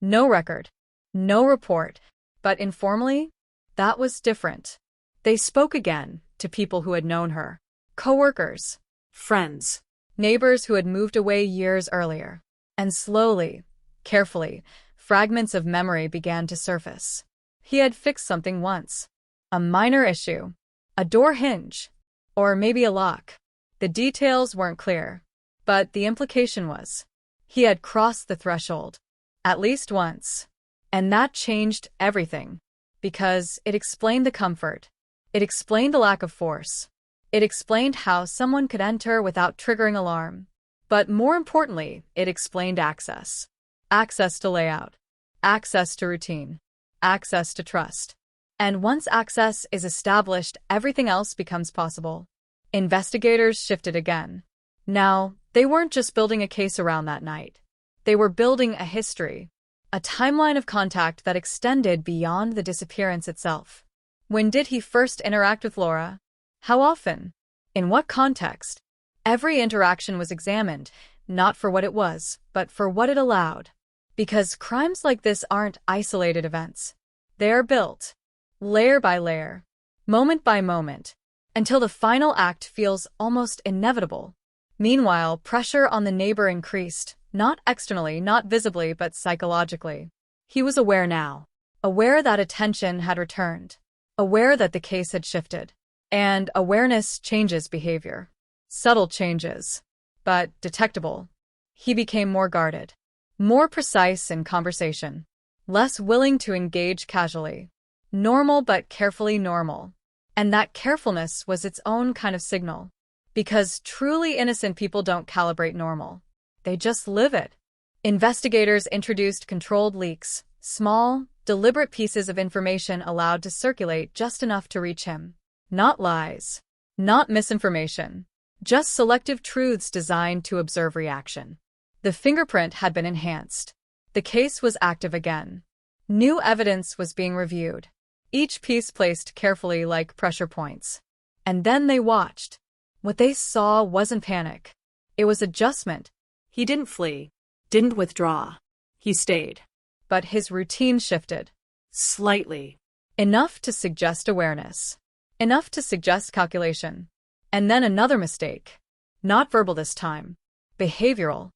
No record. No report. But informally, that was different. They spoke again to people who had known her. Co-workers. Friends. Neighbors who had moved away years earlier. And slowly, carefully, fragments of memory began to surface. He had fixed something once. A minor issue. A door hinge. Or maybe a lock. The details weren't clear. But the implication was. He had crossed the threshold. At least once. And that changed everything. Because it explained the comfort. It explained the lack of force. It explained how someone could enter without triggering alarm. But more importantly, it explained access. Access to layout. Access to routine. Access to trust. And once access is established, everything else becomes possible. Investigators shifted again. Now, they weren't just building a case around that night. They were building a history. A timeline of contact that extended beyond the disappearance itself. When did he first interact with Laura? How often? In what context? Every interaction was examined, not for what it was, but for what it allowed. Because crimes like this aren't isolated events. They are built, layer by layer, moment by moment, until the final act feels almost inevitable. Meanwhile, pressure on the neighbor increased, not externally, not visibly, but psychologically. He was aware now. Aware that attention had returned. Aware that the case had shifted. And awareness changes behavior. Subtle changes. But detectable. He became more guarded. More precise in conversation. Less willing to engage casually. Normal but carefully normal. And that carefulness was its own kind of signal. Because truly innocent people don't calibrate normal. They just live it. Investigators introduced controlled leaks, small, deliberate pieces of information allowed to circulate just enough to reach him. Not lies. Not misinformation. Just selective truths designed to observe reaction. The fingerprint had been enhanced. The case was active again. New evidence was being reviewed. Each piece placed carefully like pressure points. And then they watched. What they saw wasn't panic. It was adjustment. He didn't flee, didn't withdraw. He stayed. But his routine shifted. Slightly. Enough to suggest awareness. Enough to suggest calculation. And then another mistake. Not verbal this time. Behavioral.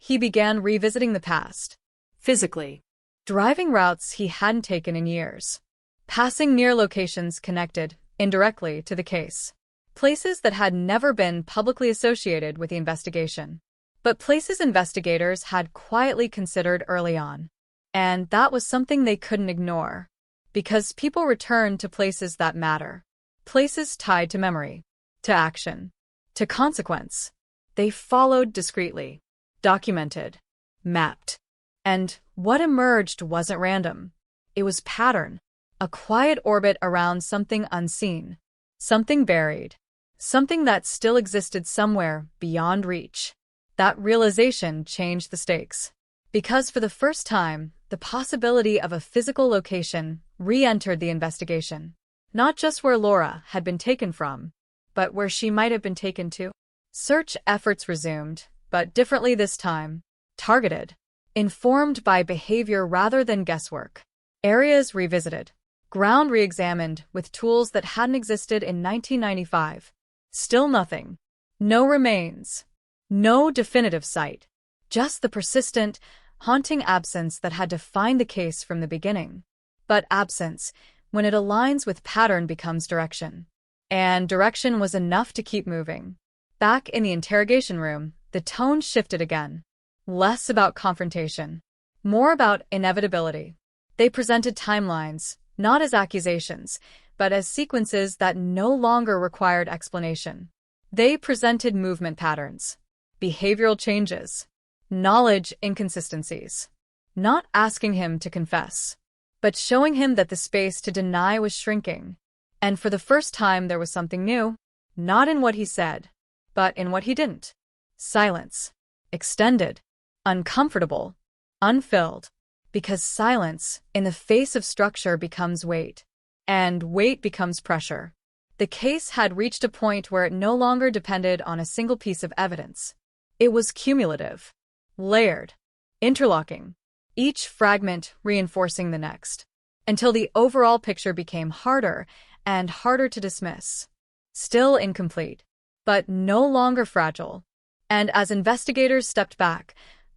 He began revisiting the past. Physically. Driving routes he hadn't taken in years. Passing near locations connected, indirectly, to the case. Places that had never been publicly associated with the investigation. But places investigators had quietly considered early on. And that was something they couldn't ignore. Because people return to places that matter. Places tied to memory, to action, to consequence. They followed discreetly, documented, mapped. And what emerged wasn't random. It was pattern, a quiet orbit around something unseen, something buried, something that still existed somewhere beyond reach. That realization changed the stakes. Because for the first time, the possibility of a physical location re-entered the investigation. Not just where Laura had been taken from, but where she might have been taken to. Search efforts resumed, but differently this time. Targeted. Informed by behavior rather than guesswork. Areas revisited. Ground re-examined with tools that hadn't existed in 1995. Still nothing. No remains. No definitive site. Just the persistent, haunting absence that had defined the case from the beginning. But absence, when it aligns with pattern, becomes direction. And direction was enough to keep moving. Back in the interrogation room, the tone shifted again. Less about confrontation. More about inevitability. They presented timelines, not as accusations, but as sequences that no longer required explanation. They presented movement patterns, behavioral changes, knowledge inconsistencies. Not asking him to confess, but showing him that the space to deny was shrinking. And for the first time there was something new, not in what he said, but in what he didn't. Silence. Extended. Uncomfortable. Unfilled. Because silence, in the face of structure, becomes weight. And weight becomes pressure. The case had reached a point where it no longer depended on a single piece of evidence. It was cumulative. Layered. Interlocking. Each fragment reinforcing the next. Until the overall picture became harder and harder to dismiss. Still incomplete, but no longer fragile. And as investigators stepped back,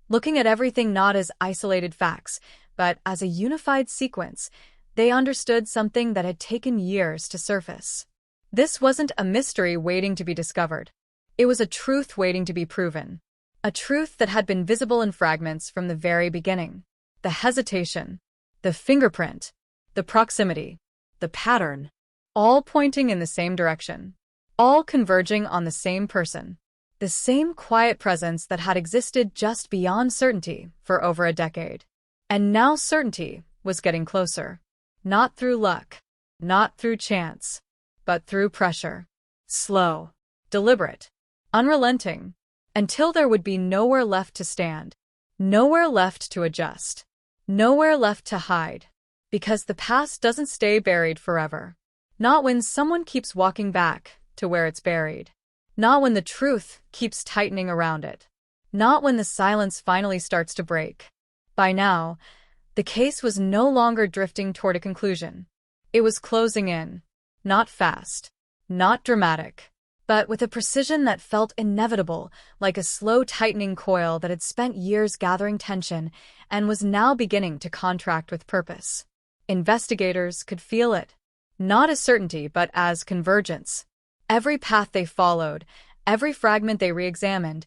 looking at everything not as isolated facts, but as a unified sequence, they understood something that had taken years to surface. This wasn't a mystery waiting to be discovered. It was a truth waiting to be proven. A truth that had been visible in fragments from the very beginning. The hesitation, the fingerprint, the proximity, the pattern, all pointing in the same direction, all converging on the same person. The same quiet presence that had existed just beyond certainty for over a decade. And now certainty was getting closer. Not through luck, not through chance, but through pressure. Slow, deliberate, unrelenting, until there would be nowhere left to stand, nowhere left to adjust, nowhere left to hide. Because the past doesn't stay buried forever. Not when someone keeps walking back to where it's buried. Not when the truth keeps tightening around it. Not when the silence finally starts to break. By now, the case was no longer drifting toward a conclusion. It was closing in. Not fast. Not dramatic. But with a precision that felt inevitable, like a slow tightening coil that had spent years gathering tension and was now beginning to contract with purpose. Investigators could feel it. Not as certainty, but as convergence. Every path they followed, every fragment they re-examined,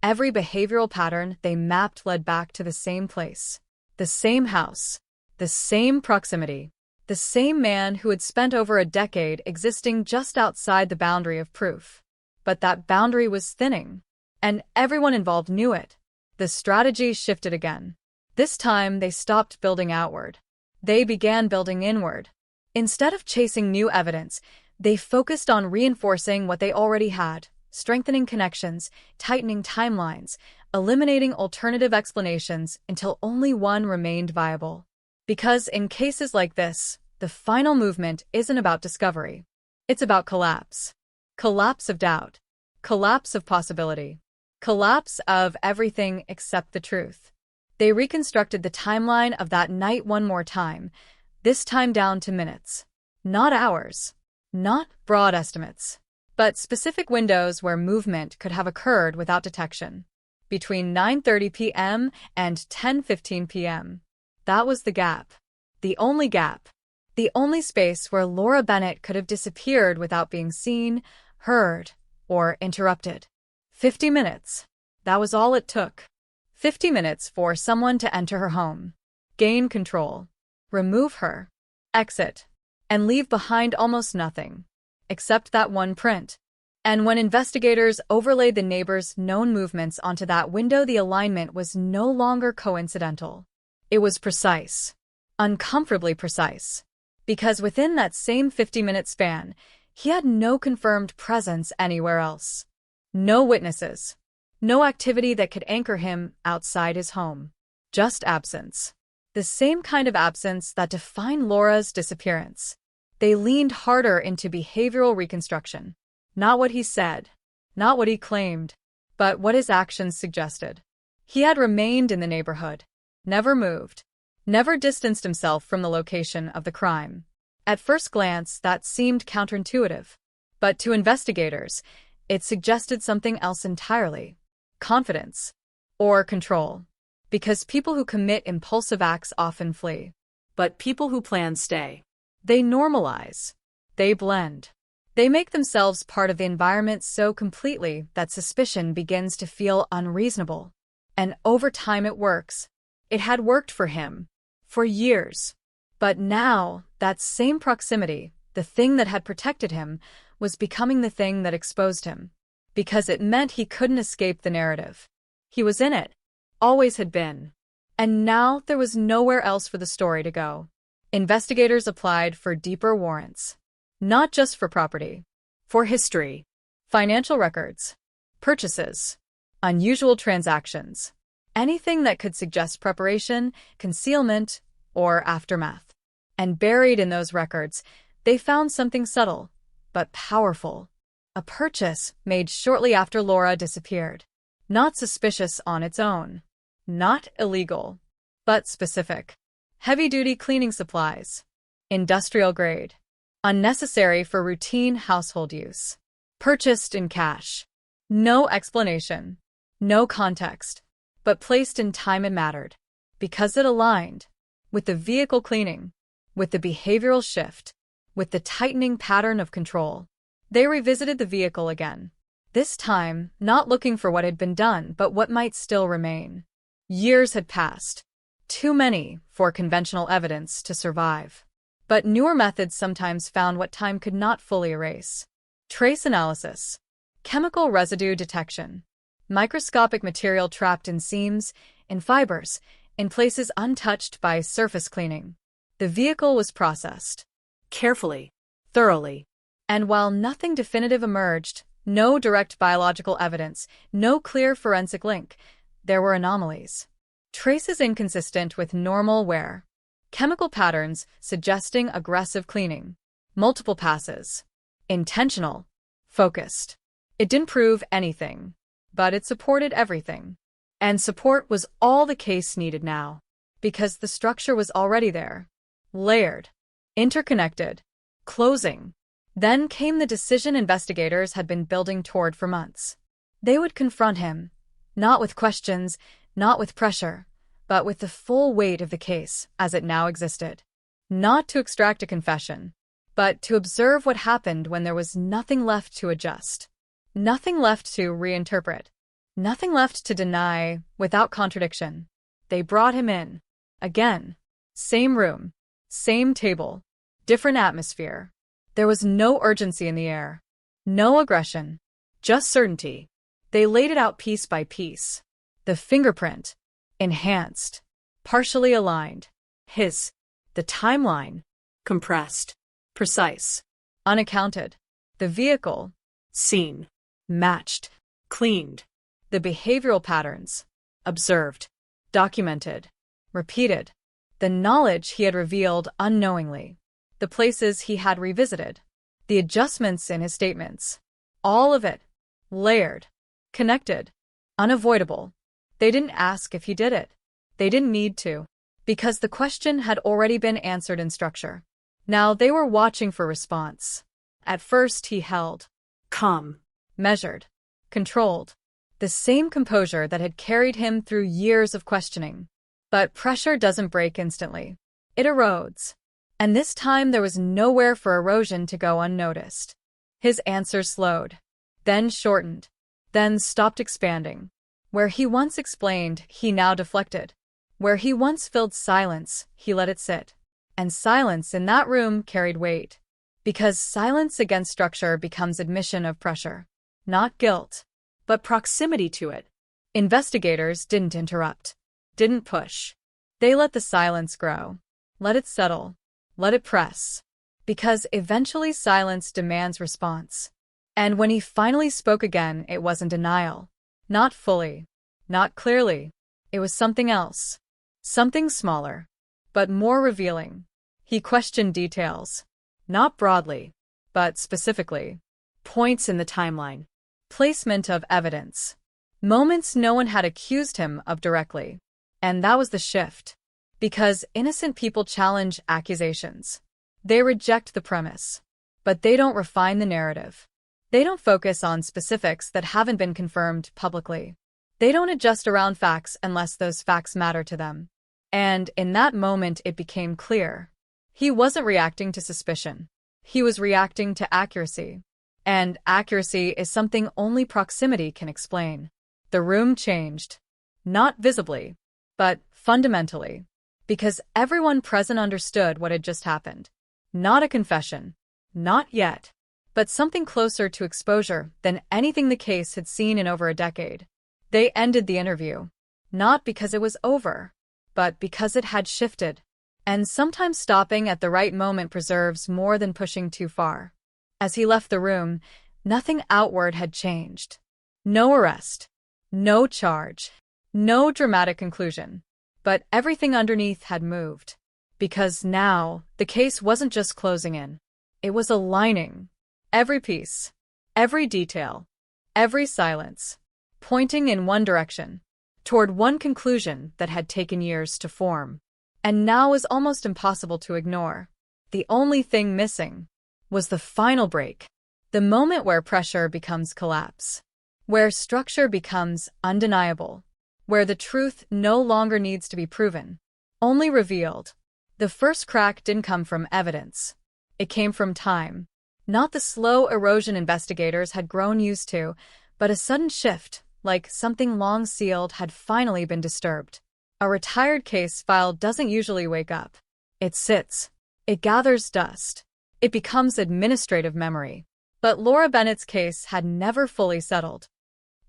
every behavioral pattern they mapped led back to the same place. The same house. The same proximity. The same man who had spent over a decade existing just outside the boundary of proof. But that boundary was thinning. And everyone involved knew it. The strategy shifted again. This time they stopped building outward. They began building inward. Instead of chasing new evidence, they focused on reinforcing what they already had, strengthening connections, tightening timelines, eliminating alternative explanations until only one remained viable. Because in cases like this, the final movement isn't about discovery. It's about collapse. Collapse of doubt. Collapse of possibility. Collapse of everything except the truth. They reconstructed the timeline of that night one more time, this time down to minutes. Not hours. Not broad estimates, but specific windows where movement could have occurred without detection. between 9:30 p.m. and 10:15 p.m. That was the gap. The only gap. The only space where Laura Bennett could have disappeared without being seen, heard, or interrupted. 50 minutes. That was all it took. 50 minutes for someone to enter her home, gain control, remove her, exit, and leave behind almost nothing, except that one print. And when investigators overlaid the neighbor's known movements onto that window, the alignment was no longer coincidental. It was precise, uncomfortably precise, because within that same 50-minute span, he had no confirmed presence anywhere else. No witnesses, no activity that could anchor him outside his home. Just absence. The same kind of absence that defined Laura's disappearance. They leaned harder into behavioral reconstruction. Not what he said, not what he claimed, but what his actions suggested. He had remained in the neighborhood, never moved, never distanced himself from the location of the crime. At first glance, that seemed counterintuitive. But to investigators, it suggested something else entirely. Confidence. Or control. Because people who commit impulsive acts often flee. But people who plan stay. They normalize. They blend. They make themselves part of the environment so completely that suspicion begins to feel unreasonable. And over time it works. It had worked for him. For years. But now, that same proximity, the thing that had protected him, was becoming the thing that exposed him. Because it meant he couldn't escape the narrative. He was in it. Always had been. And now there was nowhere else for the story to go. Investigators applied for deeper warrants. Not just for property. For history. Financial records. Purchases. Unusual transactions. Anything that could suggest preparation, concealment, or aftermath. And buried in those records, they found something subtle, but powerful. A purchase made shortly after Laura disappeared. Not suspicious on its own. Not illegal. But specific. Heavy-duty cleaning supplies. Industrial grade. Unnecessary for routine household use. Purchased in cash. No explanation. No context. But placed in time it mattered. Because it aligned. With the vehicle cleaning. With the behavioral shift. With the tightening pattern of control. They revisited the vehicle again. This time, not looking for what had been done, but what might still remain. Years had passed. Too many for conventional evidence to survive. But newer methods sometimes found what time could not fully erase. Trace analysis. Chemical residue detection. Microscopic material trapped in seams, in fibers, in places untouched by surface cleaning. The vehicle was processed. Carefully. Thoroughly. And while nothing definitive emerged, no direct biological evidence, no clear forensic link, there were anomalies. Traces inconsistent with normal wear. Chemical patterns suggesting aggressive cleaning. Multiple passes. Intentional. Focused. It didn't prove anything, but it supported everything. And support was all the case needed now. Because the structure was already there. Layered. Interconnected. Closing. Then came the decision investigators had been building toward for months. They would confront him. Not with questions, not with pressure, but with the full weight of the case as it now existed. Not to extract a confession, but to observe what happened when there was nothing left to adjust. Nothing left to reinterpret. Nothing left to deny without contradiction. They brought him in. Again. Same room. Same table. Different atmosphere. There was no urgency in the air. No aggression. Just certainty. They laid it out piece by piece. The fingerprint. Enhanced. Partially aligned. The timeline. Compressed. Precise. Unaccounted. The vehicle. Seen. Matched. Cleaned. The behavioral patterns. Observed. Documented. Repeated. The knowledge he had revealed unknowingly. The places he had revisited. The adjustments in his statements. All of it. Layered. Connected. Unavoidable. They didn't ask if he did it. They didn't need to. Because the question had already been answered in structure. Now they were watching for response. At first he held. Calm. Measured. Controlled. The same composure that had carried him through years of questioning. But pressure doesn't break instantly. It erodes. And this time there was nowhere for erosion to go unnoticed. His answers slowed, then shortened, then stopped expanding. Where he once explained, he now deflected. Where he once filled silence, he let it sit. And silence in that room carried weight. Because silence against structure becomes admission of pressure. Not guilt, but proximity to it. Investigators didn't interrupt, didn't push. They let the silence grow. Let it settle. Let it press. Because eventually silence demands response. And when he finally spoke again, it wasn't denial. Not fully. Not clearly. It was something else. Something smaller. But more revealing. He questioned details. Not broadly, but specifically. Points in the timeline. Placement of evidence. Moments no one had accused him of directly. And that was the shift. Because innocent people challenge accusations. They reject the premise. But they don't refine the narrative. They don't focus on specifics that haven't been confirmed publicly. They don't adjust around facts unless those facts matter to them. And in that moment it became clear. He wasn't reacting to suspicion. He was reacting to accuracy. And accuracy is something only proximity can explain. The room changed. Not visibly, but fundamentally. Because everyone present understood what had just happened. Not a confession. Not yet. But something closer to exposure than anything the case had seen in over a decade. They ended the interview. Not because it was over, but because it had shifted. And sometimes stopping at the right moment preserves more than pushing too far. As he left the room, nothing outward had changed. No arrest. No charge. No dramatic conclusion. But everything underneath had moved. Because now, the case wasn't just closing in. It was aligning. Every piece. Every detail. Every silence. Pointing in one direction. Toward one conclusion that had taken years to form. And now was almost impossible to ignore. The only thing missing was the final break. The moment where pressure becomes collapse. Where structure becomes undeniable. Where the truth no longer needs to be proven. Only revealed. The first crack didn't come from evidence. It came from time. Not the slow erosion investigators had grown used to, but a sudden shift, like something long sealed had finally been disturbed. A retired case file doesn't usually wake up. It sits. It gathers dust. It becomes administrative memory. But Laura Bennett's case had never fully settled.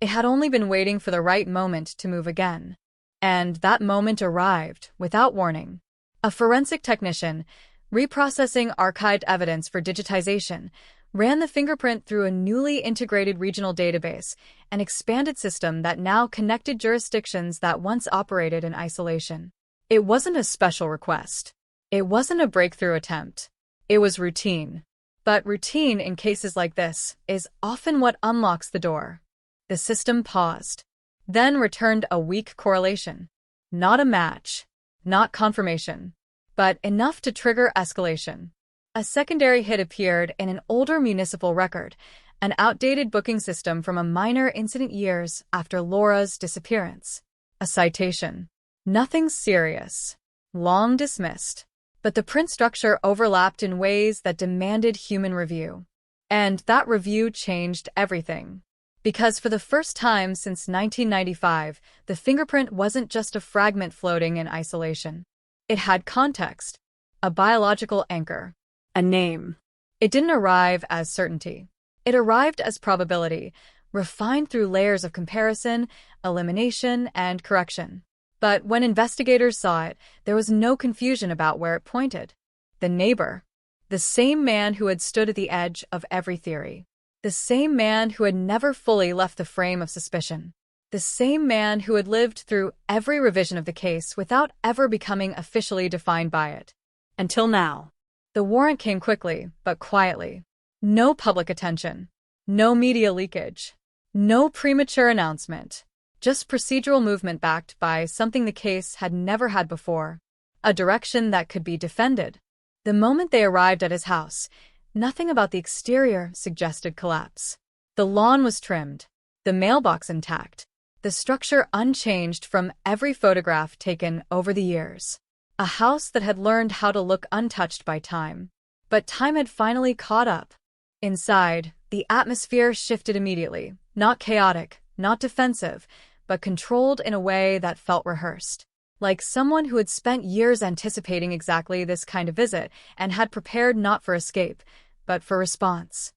It had only been waiting for the right moment to move again. And that moment arrived, without warning. A forensic technician, reprocessing archived evidence for digitization, ran the fingerprint through a newly integrated regional database, an expanded system that now connected jurisdictions that once operated in isolation. It wasn't a special request. It wasn't a breakthrough attempt. It was routine. But routine in cases like this is often what unlocks the door. The system paused, then returned a weak correlation. Not a match, not confirmation, but enough to trigger escalation. A secondary hit appeared in an older municipal record, an outdated booking system from a minor incident years after Laura's disappearance. A citation. Nothing serious. Long dismissed. But the print structure overlapped in ways that demanded human review. And that review changed everything. Because for the first time since 1995, the fingerprint wasn't just a fragment floating in isolation. It had context, a biological anchor, a name. It didn't arrive as certainty. It arrived as probability, refined through layers of comparison, elimination, and correction. But when investigators saw it, there was no confusion about where it pointed. The neighbor. The same man who had stood at the edge of every theory. The same man who had never fully left the frame of suspicion. The same man who had lived through every revision of the case without ever becoming officially defined by it. Until now. The warrant came quickly, but quietly. No public attention. No media leakage. No premature announcement. Just procedural movement backed by something the case had never had before. A direction that could be defended. The moment they arrived at his house, nothing about the exterior suggested collapse. The lawn was trimmed. The mailbox intact. The structure unchanged from every photograph taken over the years. A house that had learned how to look untouched by time. But time had finally caught up. Inside, the atmosphere shifted immediately. Not chaotic, not defensive, but controlled in a way that felt rehearsed. Like someone who had spent years anticipating exactly this kind of visit and had prepared not for escape, but for response.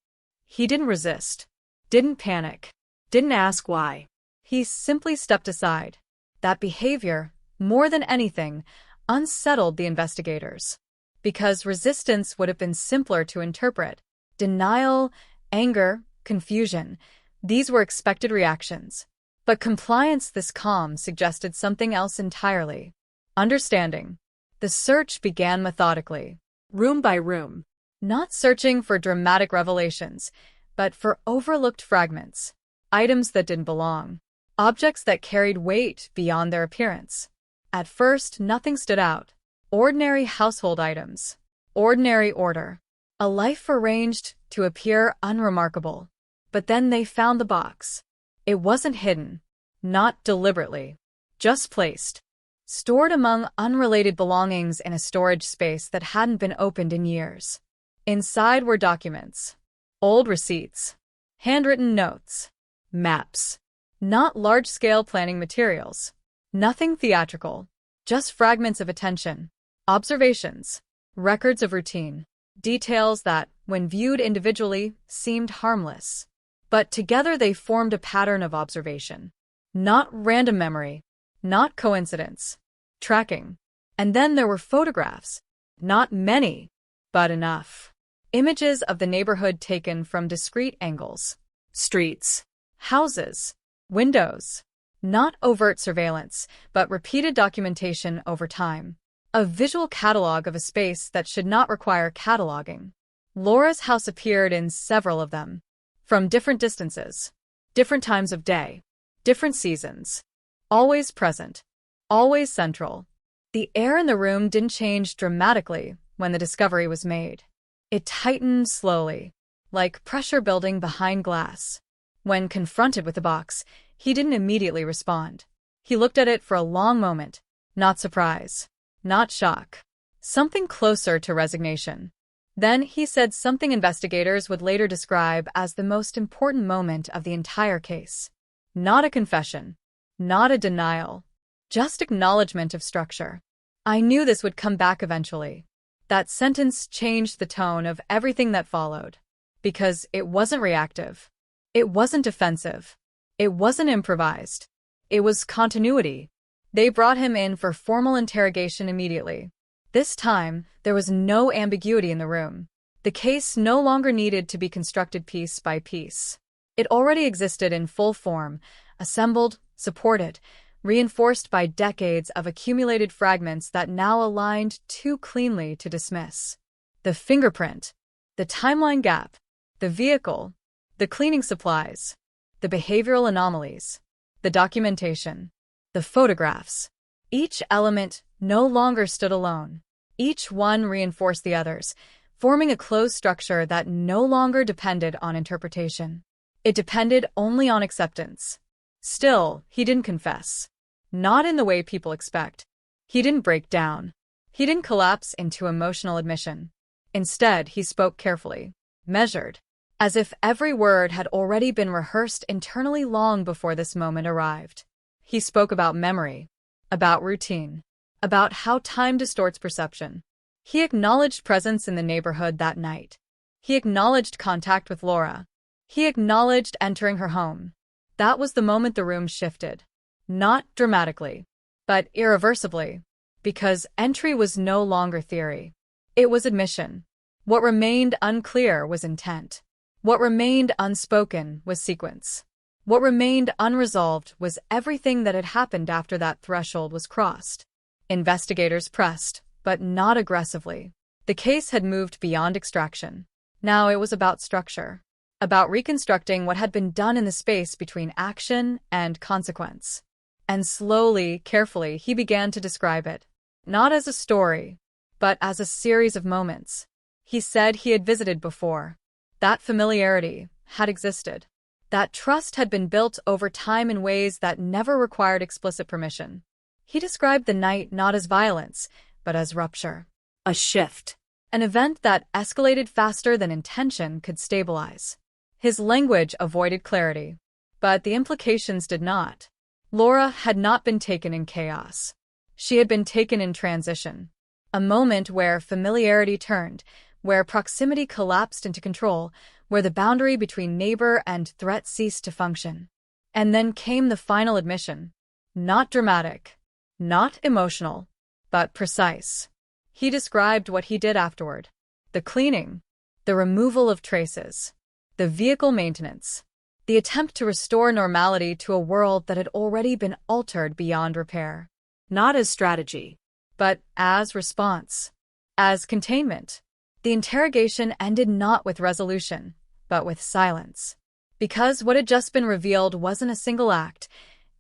He didn't resist, didn't panic, didn't ask why. He simply stepped aside. That behavior, more than anything, unsettled the investigators. Because resistance would have been simpler to interpret. Denial, anger, confusion, these were expected reactions. But compliance this calm suggested something else entirely. Understanding. The search began methodically. Room by room. Not searching for dramatic revelations, but for overlooked fragments. Items that didn't belong. Objects that carried weight beyond their appearance. At first, nothing stood out. Ordinary household items. Ordinary order. A life arranged to appear unremarkable. But then they found the box. It wasn't hidden. Not deliberately. Just placed. Stored among unrelated belongings in a storage space that hadn't been opened in years. Inside were documents. Old receipts. Handwritten notes. Maps. Not large-scale planning materials. Nothing theatrical. Just fragments of attention. Observations. Records of routine. Details that, when viewed individually, seemed harmless. But together they formed a pattern of observation. Not random memory. Not coincidence. Tracking. And then there were photographs. Not many, but enough. Images of the neighborhood taken from discrete angles. Streets. Houses. Windows. Not overt surveillance, but repeated documentation over time. A visual catalog of a space that should not require cataloging. Laura's house appeared in several of them. From different distances, different times of day, different seasons. Always present, always central. The air in the room didn't change dramatically when the discovery was made. It tightened slowly, like pressure building behind glass. When confronted with the box, he didn't immediately respond. He looked at it for a long moment, not surprise, not shock, something closer to resignation. Then he said something investigators would later describe as the most important moment of the entire case. Not a confession, not a denial, just acknowledgement of structure. I knew this would come back eventually. That sentence changed the tone of everything that followed. Because it wasn't reactive. It wasn't defensive. It wasn't improvised. It was continuity. They brought him in for formal interrogation immediately. This time, there was no ambiguity in the room. The case no longer needed to be constructed piece by piece. It already existed in full form, assembled, supported, reinforced by decades of accumulated fragments that now aligned too cleanly to dismiss. The fingerprint, the timeline gap, the vehicle, the cleaning supplies, the behavioral anomalies, the documentation, the photographs. Each element no longer stood alone. Each one reinforced the others, forming a closed structure that no longer depended on interpretation. It depended only on acceptance. Still, he didn't confess. Not in the way people expect. He didn't break down. He didn't collapse into emotional admission. Instead, he spoke carefully, measured, as if every word had already been rehearsed internally long before this moment arrived. He spoke about memory, about routine, about how time distorts perception. He acknowledged presence in the neighborhood that night. He acknowledged contact with Laura. He acknowledged entering her home. That was the moment the room shifted. Not dramatically, but irreversibly, because entry was no longer theory. It was admission. What remained unclear was intent. What remained unspoken was sequence. What remained unresolved was everything that had happened after that threshold was crossed. Investigators pressed, but not aggressively. The case had moved beyond extraction. Now it was about structure, about reconstructing what had been done in the space between action and consequence. And slowly, carefully, he began to describe it, not as a story, but as a series of moments. He said he had visited before. That familiarity had existed. That trust had been built over time in ways that never required explicit permission. He described the night not as violence, but as rupture. A shift. An event that escalated faster than intention could stabilize. His language avoided clarity, but the implications did not. Laura had not been taken in chaos. She had been taken in transition. A moment where familiarity turned, where proximity collapsed into control, where the boundary between neighbor and threat ceased to function. And then came the final admission. Not dramatic, not emotional, but precise. He described what he did afterward. The cleaning, the removal of traces, the vehicle maintenance, the attempt to restore normality to a world that had already been altered beyond repair. Not as strategy, but as response, as containment. The interrogation ended not with resolution, but with silence. Because what had just been revealed wasn't a single act,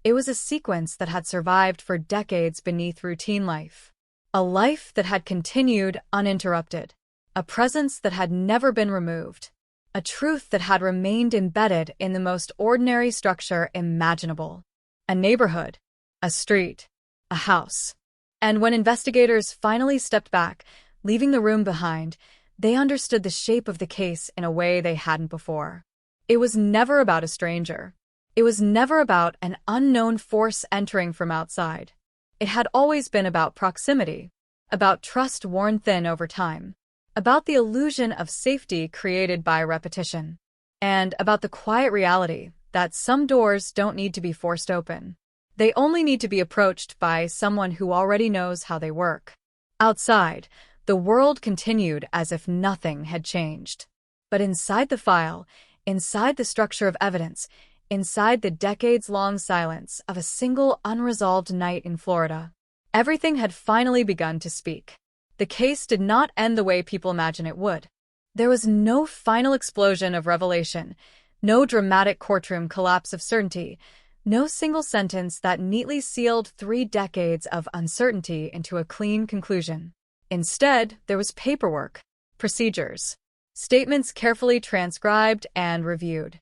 it was a sequence that had survived for decades beneath routine life. A life that had continued uninterrupted. A presence that had never been removed. A truth that had remained embedded in the most ordinary structure imaginable. A neighborhood, a street, a house. And when investigators finally stepped back, leaving the room behind, they understood the shape of the case in a way they hadn't before. It was never about a stranger. It was never about an unknown force entering from outside. It had always been about proximity, about trust worn thin over time, about the illusion of safety created by repetition, and about the quiet reality that some doors don't need to be forced open. They only need to be approached by someone who already knows how they work. Outside, the world continued as if nothing had changed. But inside the file, inside the structure of evidence, inside the decades-long silence of a single unresolved night in Florida, everything had finally begun to speak. The case did not end the way people imagine it would. There was no final explosion of revelation, no dramatic courtroom collapse of certainty, no single sentence that neatly sealed 3 decades of uncertainty into a clean conclusion. Instead, there was paperwork, procedures, statements carefully transcribed and reviewed.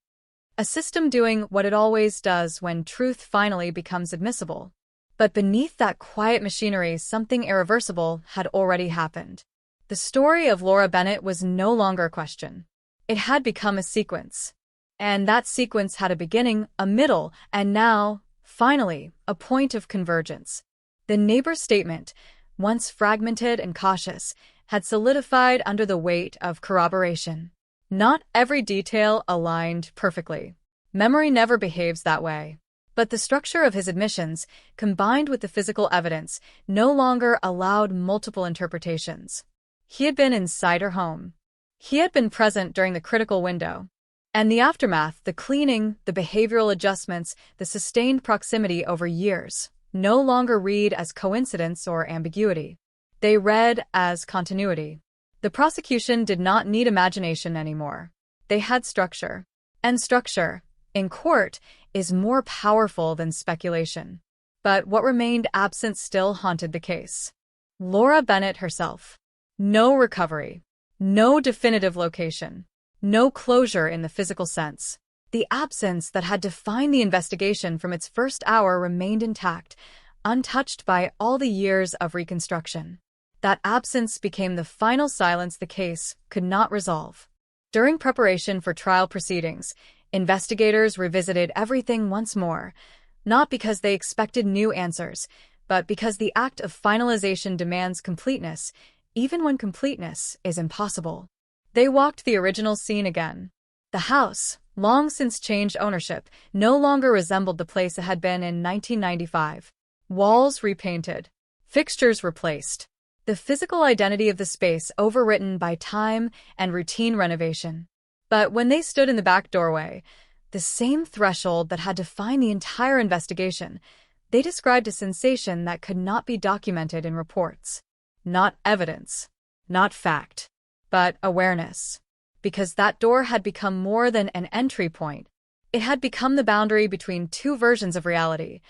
A system doing what it always does when truth finally becomes admissible. But beneath that quiet machinery, something irreversible had already happened. The story of Laura Bennett was no longer a question. It had become a sequence. And that sequence had a beginning, a middle, and now, finally, a point of convergence. The neighbor's statement, once fragmented and cautious, had solidified under the weight of corroboration. Not every detail aligned perfectly. Memory never behaves that way. But the structure of his admissions, combined with the physical evidence, no longer allowed multiple interpretations. He had been inside her home. He had been present during the critical window. And the aftermath, the cleaning, the behavioral adjustments, the sustained proximity over years, no longer read as coincidence or ambiguity. They read as continuity. The prosecution did not need imagination anymore. They had structure. And structure, in court, is more powerful than speculation. But what remained absent still haunted the case. Laura Bennett herself. No recovery. No definitive location. No closure in the physical sense. The absence that had defined the investigation from its first hour remained intact, untouched by all the years of reconstruction. That absence became the final silence the case could not resolve. During preparation for trial proceedings, investigators revisited everything once more, not because they expected new answers, but because the act of finalization demands completeness, even when completeness is impossible. They walked the original scene again. The house, long since changed ownership, no longer resembled the place it had been in 1995. Walls repainted, fixtures replaced, the physical identity of the space overwritten by time and routine renovation. But when they stood in the back doorway, the same threshold that had defined the entire investigation, they described a sensation that could not be documented in reports. Not evidence, not fact, but awareness. Because that door had become more than an entry point. It had become the boundary between 2 versions of reality,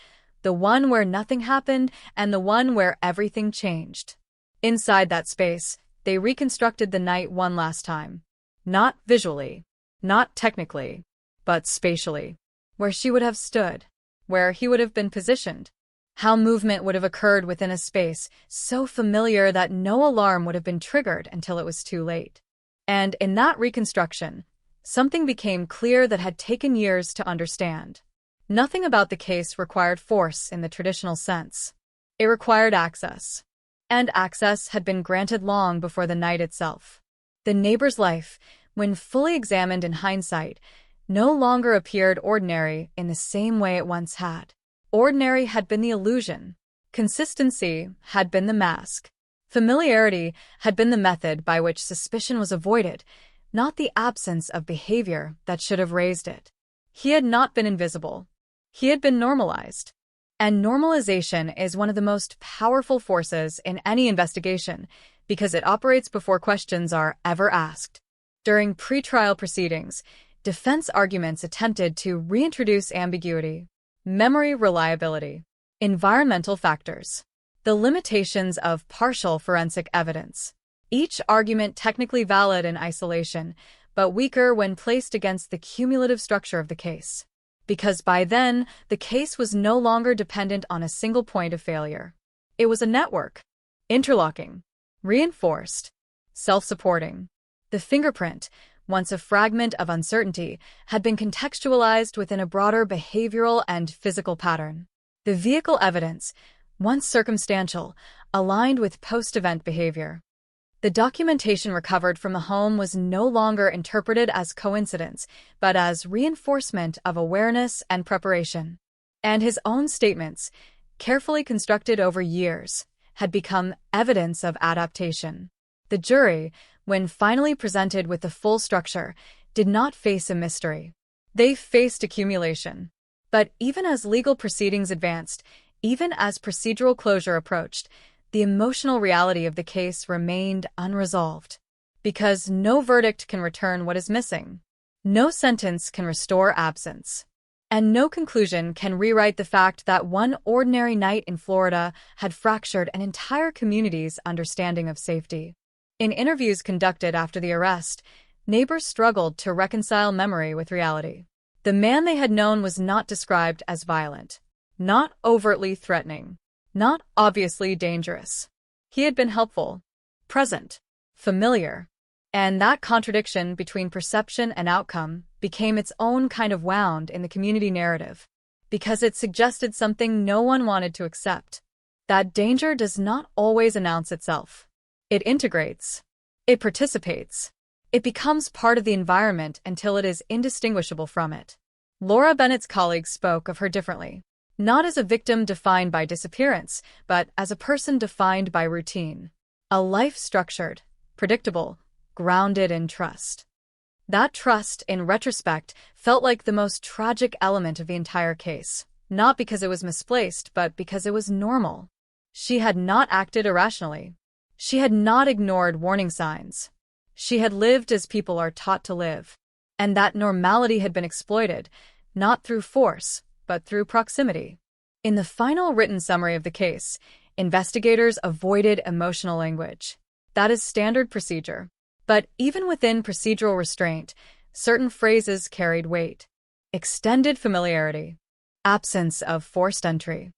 the one where nothing happened and the one where everything changed. Inside that space, they reconstructed the night one last time. Not visually, not technically, but spatially. Where she would have stood, where he would have been positioned, how movement would have occurred within a space so familiar that no alarm would have been triggered until it was too late. And in that reconstruction, something became clear that had taken years to understand. Nothing about the case required force in the traditional sense. It required access. And access had been granted long before the night itself. The neighbor's life, when fully examined in hindsight, no longer appeared ordinary in the same way it once had. Ordinary had been the illusion. Consistency had been the mask. Familiarity had been the method by which suspicion was avoided, not the absence of behavior that should have raised it. He had not been invisible. He had been normalized. And normalization is one of the most powerful forces in any investigation because it operates before questions are ever asked. During pretrial proceedings, defense arguments attempted to reintroduce ambiguity, memory reliability, environmental factors, the limitations of partial forensic evidence. Each argument technically valid in isolation, but weaker when placed against the cumulative structure of the case. Because by then, the case was no longer dependent on a single point of failure. It was a network, interlocking, reinforced, self-supporting. The fingerprint, once a fragment of uncertainty, had been contextualized within a broader behavioral and physical pattern. The vehicle evidence, once circumstantial, aligned with post-event behavior. The documentation recovered from the home was no longer interpreted as coincidence, but as reinforcement of awareness and preparation. And his own statements, carefully constructed over years, had become evidence of adaptation. The jury, when finally presented with the full structure, did not face a mystery. They faced accumulation. But even as legal proceedings advanced, even as procedural closure approached, the emotional reality of the case remained unresolved. Because no verdict can return what is missing. No sentence can restore absence. And no conclusion can rewrite the fact that one ordinary night in Florida had fractured an entire community's understanding of safety. In interviews conducted after the arrest, neighbors struggled to reconcile memory with reality. The man they had known was not described as violent, not overtly threatening, not obviously dangerous. He had been helpful, present, familiar. And that contradiction between perception and outcome became its own kind of wound in the community narrative, because it suggested something no one wanted to accept. That danger does not always announce itself. It integrates. It participates. It becomes part of the environment until it is indistinguishable from it. Laura Bennett's colleagues spoke of her differently. Not as a victim defined by disappearance, but as a person defined by routine. A life structured, predictable, grounded in trust. That trust, in retrospect, felt like the most tragic element of the entire case, not because it was misplaced, but because it was normal. She had not acted irrationally. She had not ignored warning signs. She had lived as people are taught to live. And that normality had been exploited, not through force, but through proximity. In the final written summary of the case, investigators avoided emotional language. That is standard procedure. But even within procedural restraint, certain phrases carried weight. Extended familiarity, absence of forced entry,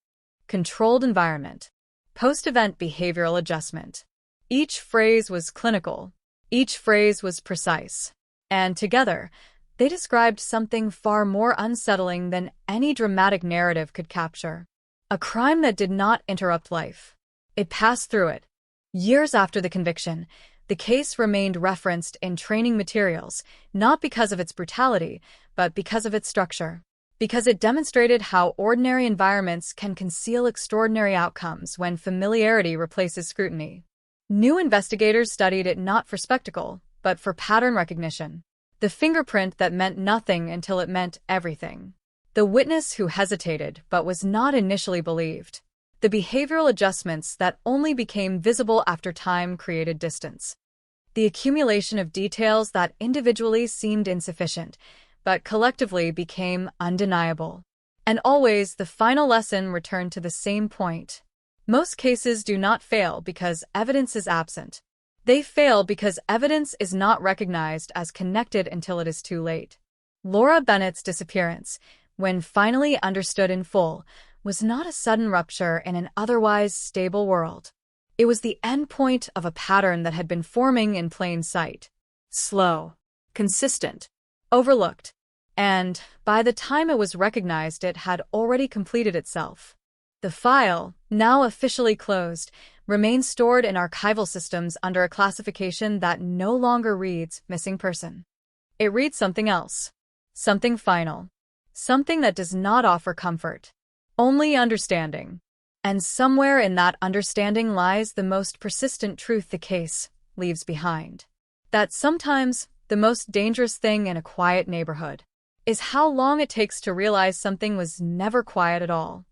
controlled environment, post-event behavioral adjustment. Each phrase was clinical. Each phrase was precise. And together, they described something far more unsettling than any dramatic narrative could capture. A crime that did not interrupt life. It passed through it. Years after the conviction, the case remained referenced in training materials, not because of its brutality, but because of its structure. Because it demonstrated how ordinary environments can conceal extraordinary outcomes when familiarity replaces scrutiny. New investigators studied it not for spectacle, but for pattern recognition. The fingerprint that meant nothing until it meant everything. The witness who hesitated but was not initially believed. The behavioral adjustments that only became visible after time created distance. The accumulation of details that individually seemed insufficient, but collectively became undeniable. And always the final lesson returned to the same point. Most cases do not fail because evidence is absent. They fail because evidence is not recognized as connected until it is too late. Laura Bennett's disappearance, when finally understood in full, was not a sudden rupture in an otherwise stable world. It was the endpoint of a pattern that had been forming in plain sight. Slow, consistent, overlooked, and by the time it was recognized, it had already completed itself. The file, now officially closed, remains stored in archival systems under a classification that no longer reads missing person. It reads something else, something final, something that does not offer comfort, only understanding. And somewhere in that understanding lies the most persistent truth the case leaves behind. That sometimes the most dangerous thing in a quiet neighborhood is how long it takes to realize something was never quiet at all.